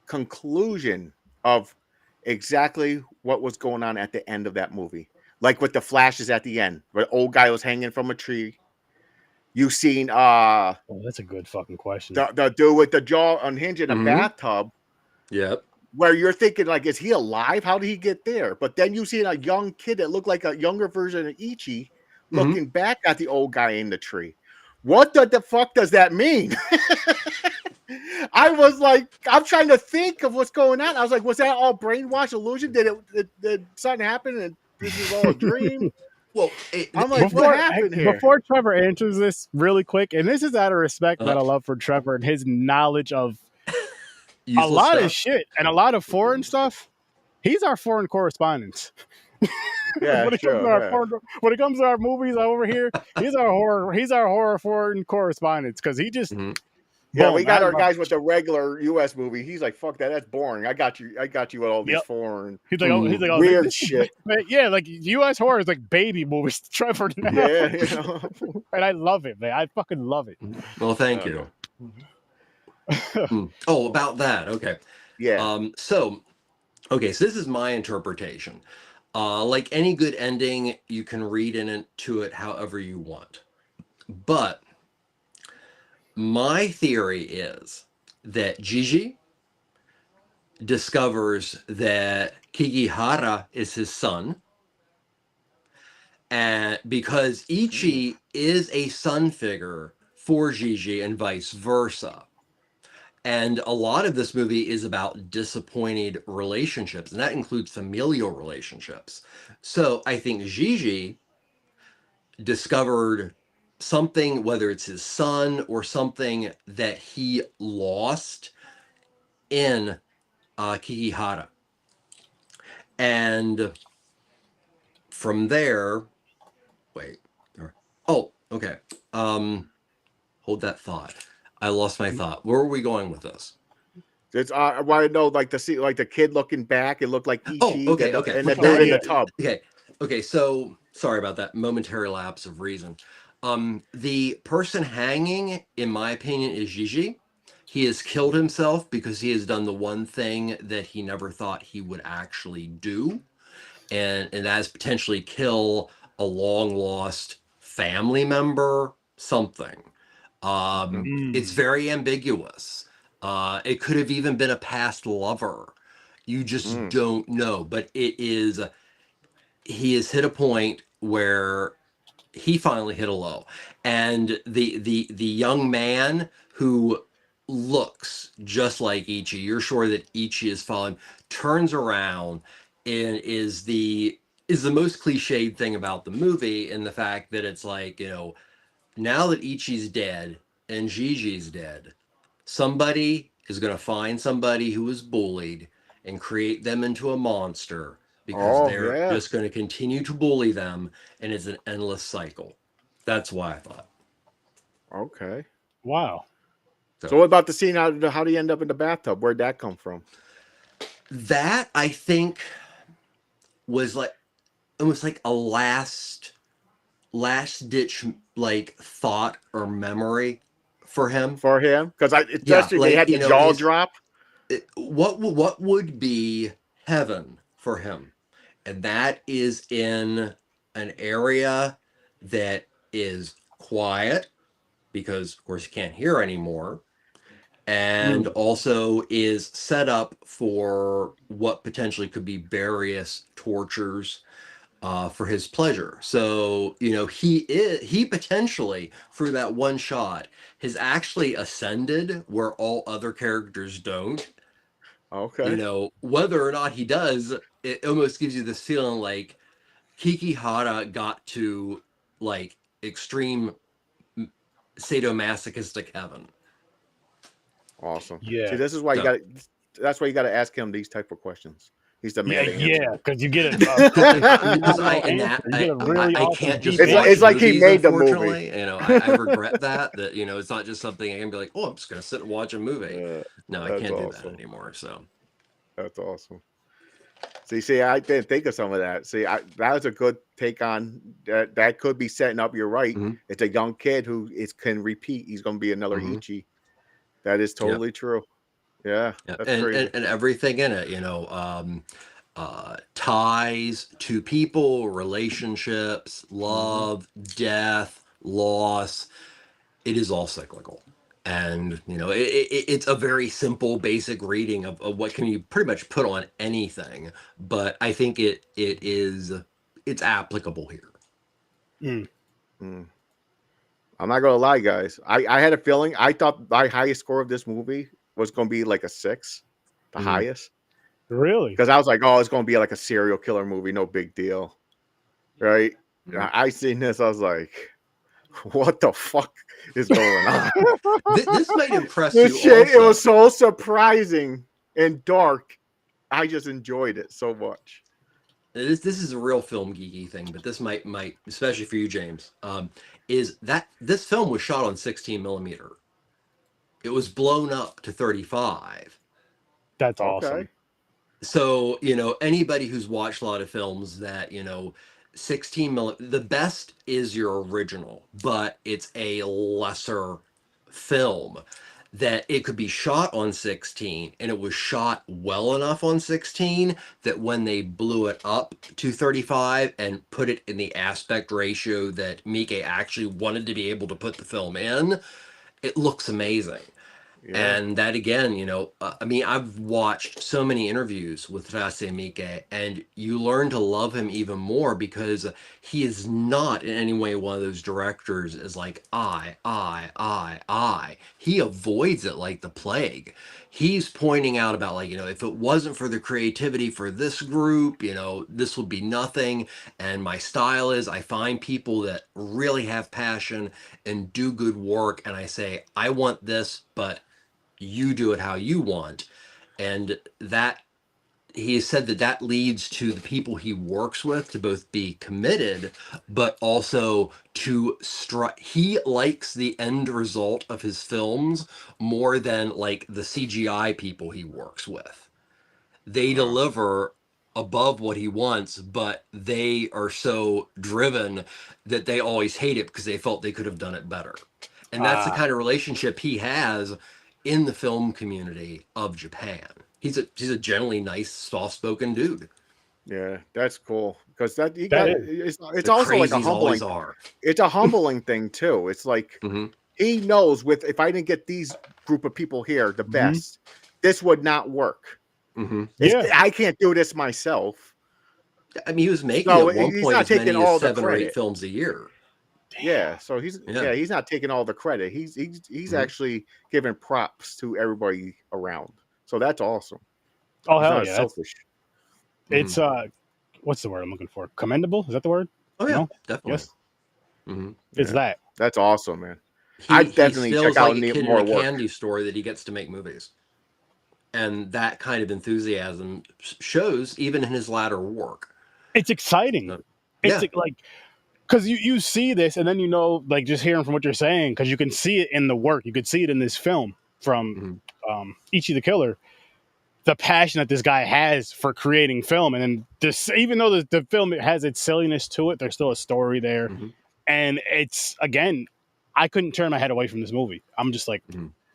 conclusion of exactly what was going on at the end of that movie? Like with the flashes at the end, where the old guy was hanging from a tree. You seen that's a good fucking question. The dude with the jaw unhinged in a bathtub. Yep. Where you're thinking, like, is he alive? How did he get there? But then you see a young kid that looked like a younger version of Ichi looking back at the old guy in the tree. What the fuck does that mean? I was like, I'm trying to think of what's going on. I was like, was that all brainwash illusion? Did something happen and this is all a dream? Well, I'm like, what happened here? Before Trevor answers this really quick, and this is out of respect that I love for Trevor and his knowledge of a lot of shit and a lot of foreign stuff. He's our foreign correspondent. Yeah, when it comes to our movies over here, he's our horror foreign correspondent because he just Yeah, we got our guys with the regular U.S. movie. He's like, "Fuck that, that's boring." I got you with all these foreign. He's like, oh, weird shit. Yeah, like U.S. horror is like baby movies. Trevor, yeah, and I love it, man. I fucking love it. Well, thank you. Oh, about that. Okay. Yeah. So this is my interpretation. Like any good ending, you can read into it however you want, but my theory is that Gigi discovers that Kakihara is his son, and because Ichi is a son figure for Gigi and vice versa. And a lot of this movie is about disappointed relationships, and that includes familial relationships. So I think Gigi discovered something, whether it's his son or something that he lost in Kakihara. And from there, wait. Oh, okay. Hold that thought. I lost my thought. Where are we going with this? It's I want to know, like the kid looking back. It looked like Ichi, okay. and the dude in the tub. Okay. So sorry about that momentary lapse of reason. The person hanging, in my opinion, is Gigi. He has killed himself because he has done the one thing that he never thought he would actually do, and that is potentially kill a long lost family member, something. It's very ambiguous. It could have even been a past lover. You just don't know. But he has hit a point where he finally hit a low. And the young man who looks just like Ichi, you're sure that Ichi is following, turns around and is the most cliched thing about the movie, in the fact that it's like, now that Ichi's dead and Gigi's dead, somebody is going to find somebody who was bullied and create them into a monster, because they're just going to continue to bully them, and it's an endless cycle. That's why I thought. Okay. Wow. So what about the scene? How do you end up in the bathtub? Where'd that come from? That, I think, was like almost like a last ditch like thought or memory for him. Because they had the jaw drop. What would be heaven for him? And that is in an area that is quiet, because of course you can't hear anymore, and also is set up for what potentially could be various tortures for his pleasure. So he potentially, through that one shot, has actually ascended where all other characters don't. Okay. Whether or not he does, it almost gives you this feeling like Kakihara got to like extreme sadomasochistic heaven. Awesome. Yeah. See, this is why that's why you got to ask him these type of questions. He's the man to answer. Yeah, because you get a I can't just. It's like he made the movie. I regret that it's not just something I can be like, oh, I'm just gonna sit and watch a movie. No, I can't do that anymore. So that's awesome. See, I didn't think of some of that. See, that was a good take on that. That could be setting up. You're right. Mm-hmm. It's a young kid who can repeat. He's going to be another Ichi. That is totally true. Yeah, that's crazy. And everything in it, ties to people, relationships, love, death, loss. It is all cyclical. And it's a very simple, basic reading of what can you pretty much put on anything, but I think it's applicable here. I'm not gonna lie, guys. I had a feeling. I thought my highest score of this movie was gonna be like a 6, the highest. Really? Because I was like, oh, it's gonna be like a serial killer movie, no big deal, right? I seen this, I was like, what the fuck is going on? This might impress you. It was so surprising and dark. I just enjoyed it so much. This is a real film geeky thing, but this might especially for you, James, is that this film was shot on 16 millimeter. It was blown up to 35. That's awesome. So anybody who's watched a lot of films that 16 millimeter, the best is your original, but it's a lesser film. That it could be shot on 16, and it was shot well enough on 16 that when they blew it up to 35 and put it in the aspect ratio that Miike actually wanted to be able to put the film in, it looks amazing. Yeah. And that again, I've watched so many interviews with Takashi Miike, and you learn to love him even more because he is not in any way one of those directors as like, I. He avoids it like the plague. He's pointing out about like, if it wasn't for the creativity for this group, this would be nothing. And my style is I find people that really have passion and do good work. And I say, I want this, but you do it how you want. and that he said that leads to the people he works with to both be committed, but also to he likes the end result of his films more than like the CGI people he works with. They deliver above what he wants, but they are so driven that they always hate it because they felt they could have done it better. And that's the kind of relationship he has in the film community of Japan. He's a generally nice, soft-spoken dude. Yeah, that's cool because it's The also like a crazies always humbling. are. It's a humbling thing too. It's like he knows if I didn't get these group of people here, the best, this would not work. I can't do this myself. I mean, he was making at one point as many as 7 or 8 films a year. Damn. Yeah, so he's not taking all the credit. He's actually giving props to everybody around. So that's awesome. Oh, he's hell not yeah! Selfish. It's what's the word I'm looking for? Commendable? Is that the word? Oh yeah, no? definitely. Yes. It's that. That's awesome, man. I definitely check out like a kid more in a work. candy store that he gets to make movies, and that kind of enthusiasm shows even in his latter work. It's exciting. It's like because you see this and then like just hearing from what you're saying, because you can see it in the work, you could see it in this film from Ichi the Killer, the passion that this guy has for creating film. And then this, even though the film has its silliness to it, there's still a story there. And it's, again, I couldn't turn my head away from this movie. I'm just like,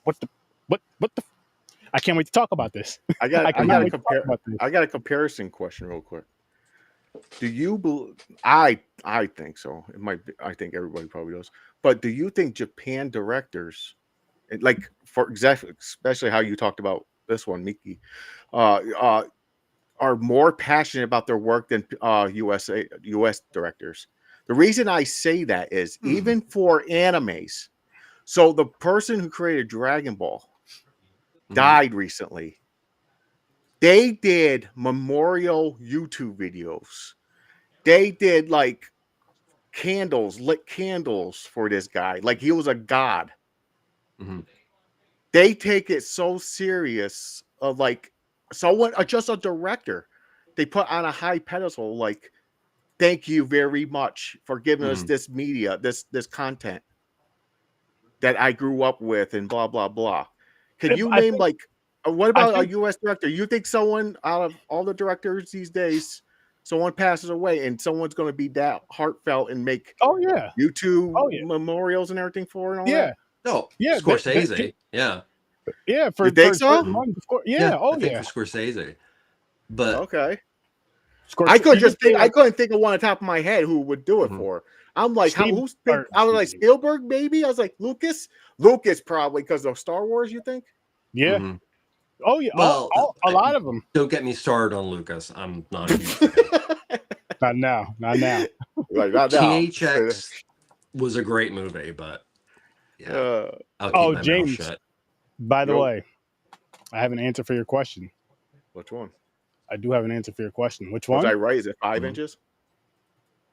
what the I can't wait to talk about this. I got a comparison question real quick. Do you believe? I think so. It might be, I think everybody probably does. But do you think Japan directors, like for exactly, especially how you talked about this one, Miike, are more passionate about their work than US directors? The reason I say that is even for animes. So the person who created Dragon Ball died recently. They did memorial YouTube videos. They did like lit candles for this guy. Like he was a god. They take it so serious of like someone, just a director, they put on a high pedestal. Like, thank you very much for giving us this media, this content that I grew up with, and blah blah blah. Can you name like what about a U.S. director? You think someone out of all the directors these days, someone passes away and someone's going to be that heartfelt and make YouTube memorials and everything for it? And all that? No, Scorsese. For you think so? Months, of course. I think for Scorsese. But okay, I couldn't think of one on the top of my head who would do it for. I'm like, I was like Spielberg, maybe. I was like Lucas probably because of Star Wars. You think? Yeah. Oh yeah. Well, a lot of them. Don't get me started on Lucas. I'm not a huge fan. Not now. Like not now. THX was a great movie, but I'll keep my James. mouth shut. By the way, I have an answer for your question. Which one? I do have an answer for your question. Which one? Was I right? Is it 5 inches?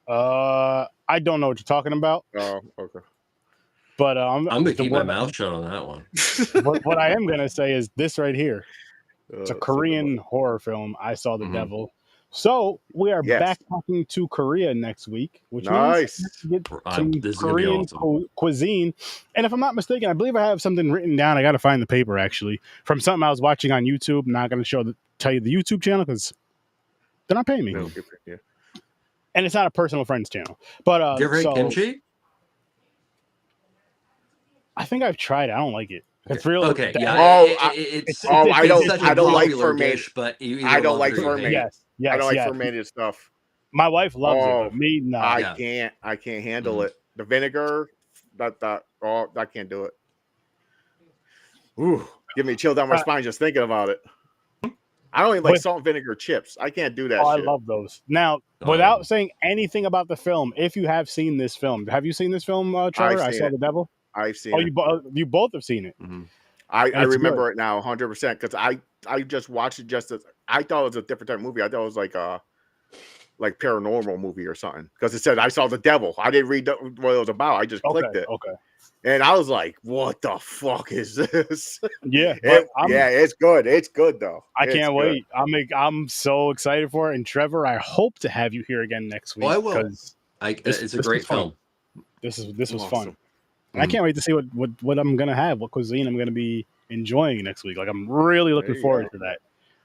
I don't know what you're talking about. Oh, okay. But I'm gonna keep my mouth shut on that one. what I am gonna say is this right here. It's a Korean horror film. I Saw the Devil. So we are backpacking to Korea next week, which means we get some Korean cuisine. And if I'm not mistaken, I believe I have something written down. I got to find the paper actually from something I was watching on YouTube. I'm not going to tell you the YouTube channel because they're not paying me. No, and it's not a personal friends channel. But you ever eat kimchi? I think I've tried it. I don't like it. It's real. Okay. Yeah. I don't like fermented dish, but I don't like fermented. Yes. I don't like fermented stuff. My wife loves it, but me no. I can't handle it. The vinegar, I can't do it. Ooh, give me a chill down my spine just thinking about it. I don't even like salt and vinegar chips. I can't do that. I love those. Now, without saying anything about the film, if you have seen this film, have you seen this film, Trevor? I Saw the Devil. I've seen it. You both have seen it. I remember it now 100% because I just watched it just as I thought it was a different type of movie. I thought it was like like paranormal movie or something because it said I saw the devil. I didn't read what it was about. I just clicked it. Okay. And I was like, "What the fuck is this?" Yeah, but it's good. It's good though. I can't wait. I'm so excited for it. And Trevor, I hope to have you here again next week. Oh, I will. Because it's a great film. This was awesome. fun. And I can't wait to see what I'm gonna have, what cuisine I'm gonna be enjoying next week. Like I'm really looking forward to that.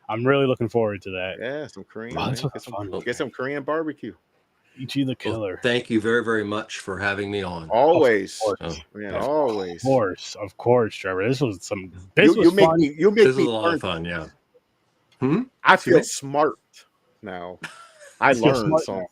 I'm really looking forward to that. Yeah, some Korean. Get some Korean barbecue. Ichi the Killer. Well, thank you very, very much for having me on. Always. Always. Of course, Trevor. This was fun. This was a lot of fun, yeah. I feel smart now. I learned something.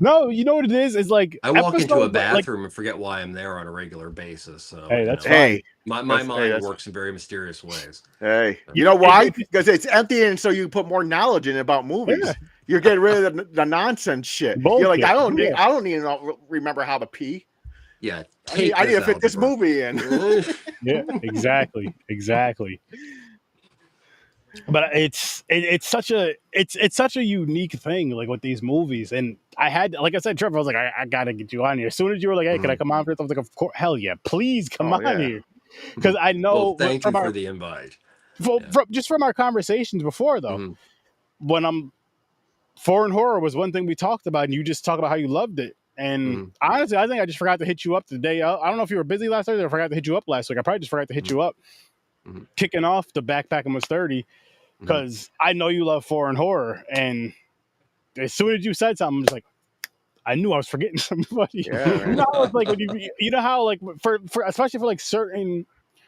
No, you know what it is? It's like I walk into a bathroom and forget why I'm there on a regular basis. So hey, that's fine. My mind works in very mysterious ways. Hey, you know why? Because it's empty, and so you put more knowledge in about movies. Yeah. You're getting rid of the nonsense shit. Bullshit. You're like, I don't need to remember how to pee. Yeah, I need to fit this movie in. Yeah, exactly. But it's such a unique thing, like with these movies. And I had, like I said, Trevor, I was like, I gotta get you on here. As soon as you were like, hey, can I come on for this? I was like, of course, hell yeah, please come on here. Because I know. Well, thank you for the invite. Just from our conversations before, though, when foreign horror was one thing we talked about, and you just talked about how you loved it. And honestly, I think I just forgot to hit you up today. I don't know if you were busy last Thursday or I forgot to hit you up last week. I probably just forgot to hit you up. Kicking off the Backpacking Was 30. Because I know you love foreign horror, and as soon as you said something, I'm just like, I knew I was forgetting somebody. Yeah, you know how it's like when you know how like for especially for like certain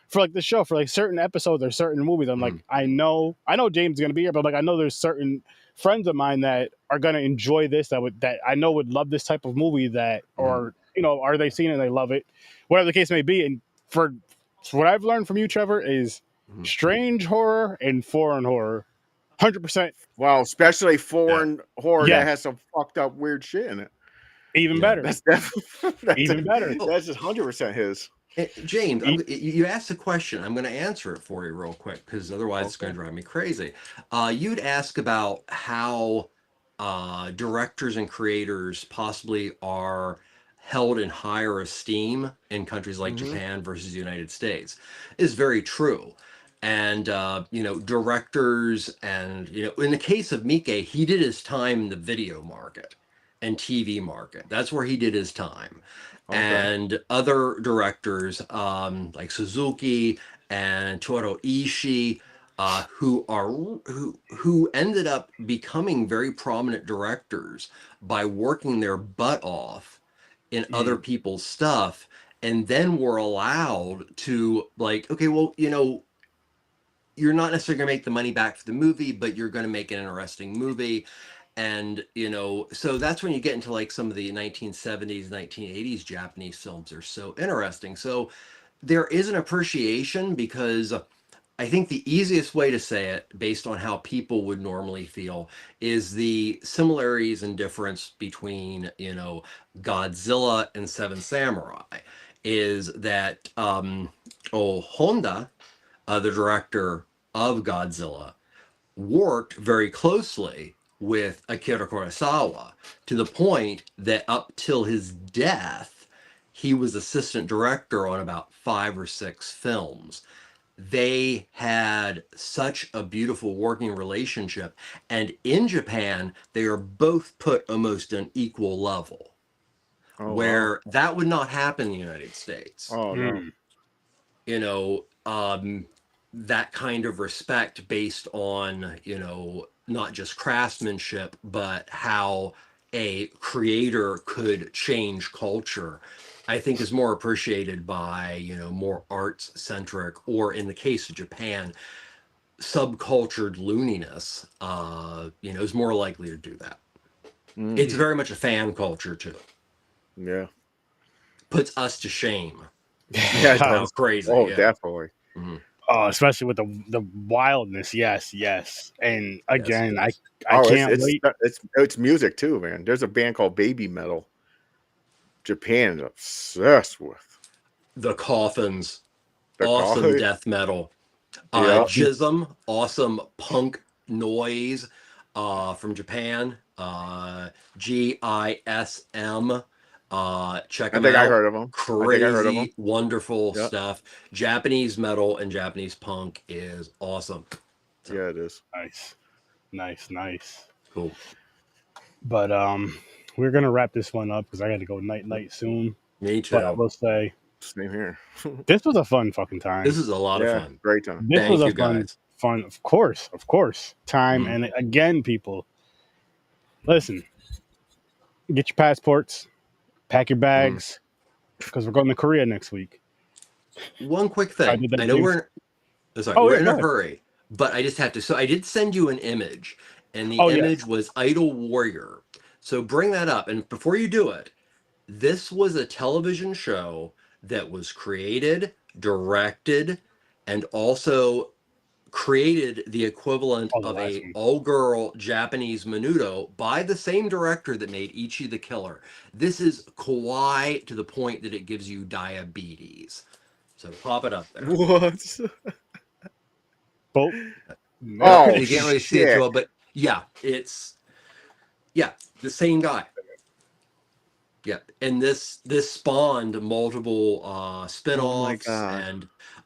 for like the show for like certain episodes or certain movies, I'm like, I know James is gonna be here, but like I know there's certain friends of mine that are gonna enjoy this that I know would love this type of movie that or are they seeing it and they love it, whatever the case may be. And for what I've learned from you, Trevor, is strange horror and foreign horror, 100%. Well, especially foreign horror that has some fucked up weird shit in it. Even better. That's even better. That's just 100% his. James, you asked a question. I'm going to answer it for you real quick because otherwise it's going to drive me crazy. You'd ask about how directors and creators possibly are held in higher esteem in countries like Japan versus the United States. Is very true. And directors and in the case of Miike, he did his time in the video market and TV market. That's where he did his time. And other directors like Suzuki and Toru Ishii, who ended up becoming very prominent directors by working their butt off in other people's stuff, and then were allowed to you're not necessarily going to make the money back for the movie, but you're going to make an interesting movie. And, so that's when you get into like some of the 1970s, 1980s Japanese films are so interesting. So there is an appreciation because I think the easiest way to say it, based on how people would normally feel, is the similarities and difference between, Godzilla and Seven Samurai is that Honda, the director of Godzilla, worked very closely with Akira Kurosawa to the point that up till his death, he was assistant director on about 5 or 6 films. They had such a beautiful working relationship. And in Japan, they are both put almost on equal level, where that would not happen in the United States. Oh, no. That kind of respect based on, not just craftsmanship, but how a creator could change culture, I think is more appreciated by, more arts centric, or in the case of Japan, subcultured looniness, is more likely to do that. It's very much a fan culture too. Yeah. Puts us to shame. Yeah, how crazy. Oh, definitely. Especially with the wildness, yes. And again, yes. I can't wait. It's music too, man. There's a band called Baby Metal. Japan is obsessed with the Coffins, awesome death metal. Jism, awesome punk noise from Japan. GISM. Check I them think I out. heard of them. Crazy, wonderful Yep. stuff. Japanese metal and Japanese punk is awesome. So, yeah, it is. Nice. cool. But we're gonna wrap this one up because I got to go night soon. Me But I too. will say Same here. this was a fun fucking time. This is a lot of fun. Great time. This Thank was a you, fun, guys. of course, time. Mhm. And again, people, listen, get your passports, pack your bags, because we're going to Korea next week. One quick I thing. did that I know too. we're Yeah, in go a ahead. hurry, but I just have to. So I did send you an image, and the Oh, image yes. was Idol Warrior. So bring that up. And before you do it, this was a television show that was created, directed, and also created the equivalent Oh, the of last a one. all-girl Japanese menudo by the same director that made Ichi the Killer. This is kawaii to the point that it gives you diabetes. So pop it up there. What? Both. Oh, You can't really see it too shit. well, but yeah, it's the same guy. Yeah, and this spawned multiple spin-offs God.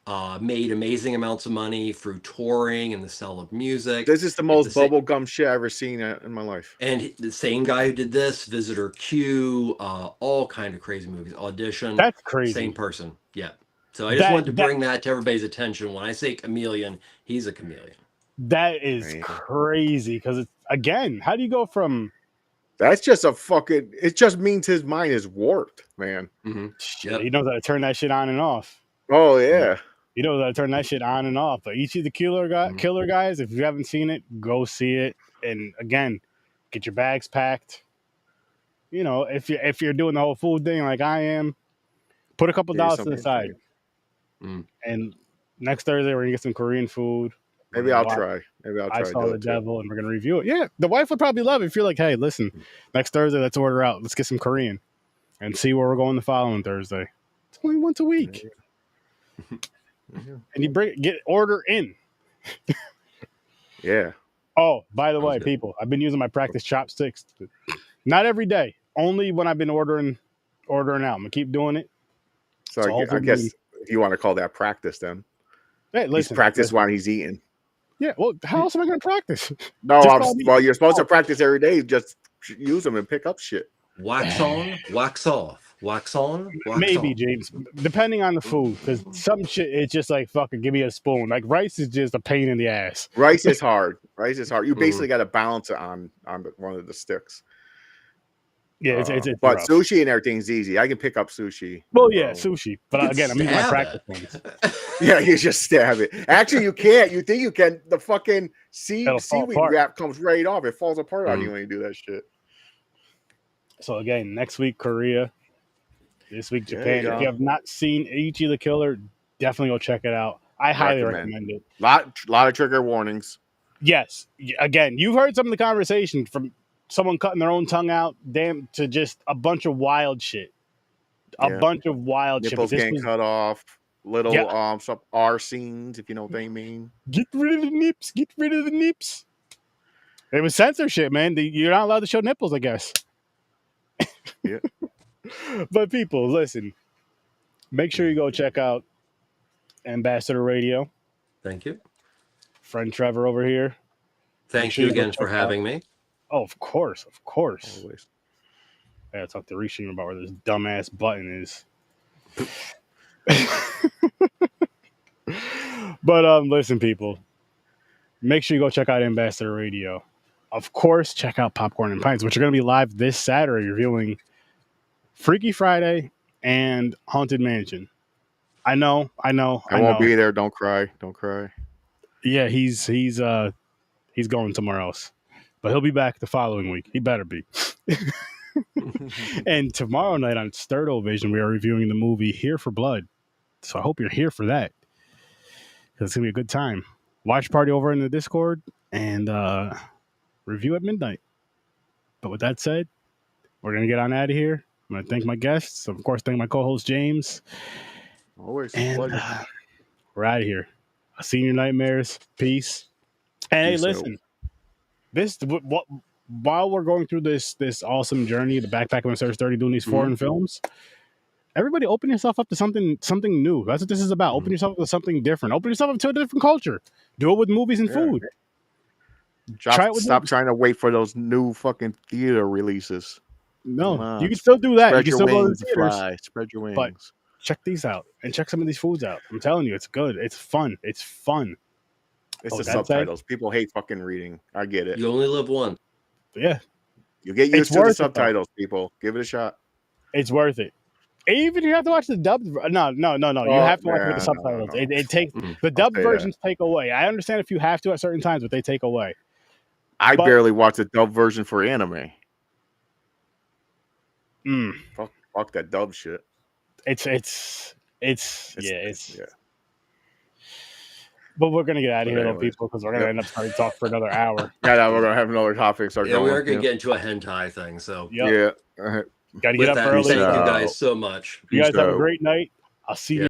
and made amazing amounts of money through touring and the sale of music. This is the It's most the same, bubblegum shit I've ever seen in my life. and the same guy who did this, Visitor Q, all kind of crazy movies, Audition, That's crazy. same person. Yeah. So I just wanted to bring that to everybody's attention. When I say chameleon, he's a chameleon. That is crazy because it's, again, how do you go from... That's just a fucking... It just means his mind is warped, man. Yep. He knows how to turn that shit on and off. Oh, yeah. He knows how to turn that shit on and off. But Ichi the Killer, guys, if you haven't seen it, go see it. And again, get your bags packed. You know, if you're doing the whole food thing like I am, put a couple dollars to the side. And next Thursday, we're going to get some Korean food. Maybe I'll try. I Saw the Devil, and we're going to review it. Yeah, the wife would probably love it if you're like, hey, listen, next Thursday, let's order out. Let's get some Korean and see where we're going the following Thursday. It's only once a week. And you order in. Yeah. Oh, by the way, people, I've been using my practice chopsticks. Not every day. Only when I've been ordering out. I'm going to keep doing it. So I guess if you want to call that practice, then. Hey, listen, he's practiced while he's eating. Yeah, well, how else am I going to practice? No, well, you're supposed to practice every day. Just use them and pick up shit. Wax on, wax off. Wax on, wax Maybe, off. James, depending on the food. Because some shit, it's just like, fucking give me a spoon. Like, rice is just a pain in the ass. Rice is hard. You basically got to balance it on one of the sticks. Yeah, it's but rough. Sushi and everything's easy. I can pick up sushi. Well, yeah, sushi. But again, I'm using my practice ones. Yeah, you just stab it. Actually, you can't. You think you can. The fucking seaweed wrap comes right off. It falls apart on you when you do that shit. So again, next week, Korea. This week, Japan. If you have not seen Ichi the Killer, definitely go check it out. I highly recommend it. Lot of trigger warnings. Yes. Again, you've heard some of the conversation from someone cutting their own tongue out, to just a bunch of wild shit. A bunch of wild Nipples shit. getting cut off. Little some R scenes, if you know what they mean. Get rid of the nips. Get rid of the nips. It was censorship, man. You're not allowed to show nipples, I guess. Yeah. But people, listen. Make sure you go check out Ambassador Radio. Thank you. Friend Trevor over here. Thank you again for having me. Oh, of course. Always. I gotta talk to Rishin about where this dumbass button is. But listen, people. Make sure you go check out Ambassador Radio. Of course, check out Popcorn and Pints, which are going to be live this Saturday, reviewing Freaky Friday and Haunted Mansion. I know. I won't be there. Don't cry. Yeah, he's going somewhere else, but he'll be back the following week. He better be. And tomorrow night on Sturdo Vision, we are reviewing the movie Here for Blood. So I hope you're here for that. It's gonna be a good time. Watch party over in the Discord and review at midnight. But with that said, we're gonna get on out of here. I'm gonna thank my guests, of course. Thank my co-host James. Always. And we're out of here. I'll see you in your nightmares. Peace. And hey, listen. This what while we're going through this awesome journey, the backpack of Search 30 doing these foreign films, everybody open yourself up to something new. That's what this is about. Open yourself up to something different. Open yourself up to a different culture. Do it with movies and food. Stop trying to wait for those new fucking theater releases. No, you can still do that. You can still go to the theaters. Fly. Spread your wings. But check these out and check some of these foods out. I'm telling you, it's good. It's fun. It's fun. It's the subtitles. People hate fucking reading. I get it. You only live once. Yeah. You get used to the subtitles, people. Give it a shot. It's worth it. Even if you have to watch the dubbed. No. You have to watch it with the subtitles. No. It takes the dubbed versions take away. I understand if you have to at certain times, but they take away. I barely watch the dubbed version for anime. Fuck that dub shit. It's But we're gonna get out of here, though, people, because we're gonna end up starting to talk for another hour. Yeah, we're gonna have another topic. We are gonna get into a hentai thing. So yeah, gotta get up early. Thank you guys so much. You guys have a great night. I'll see you.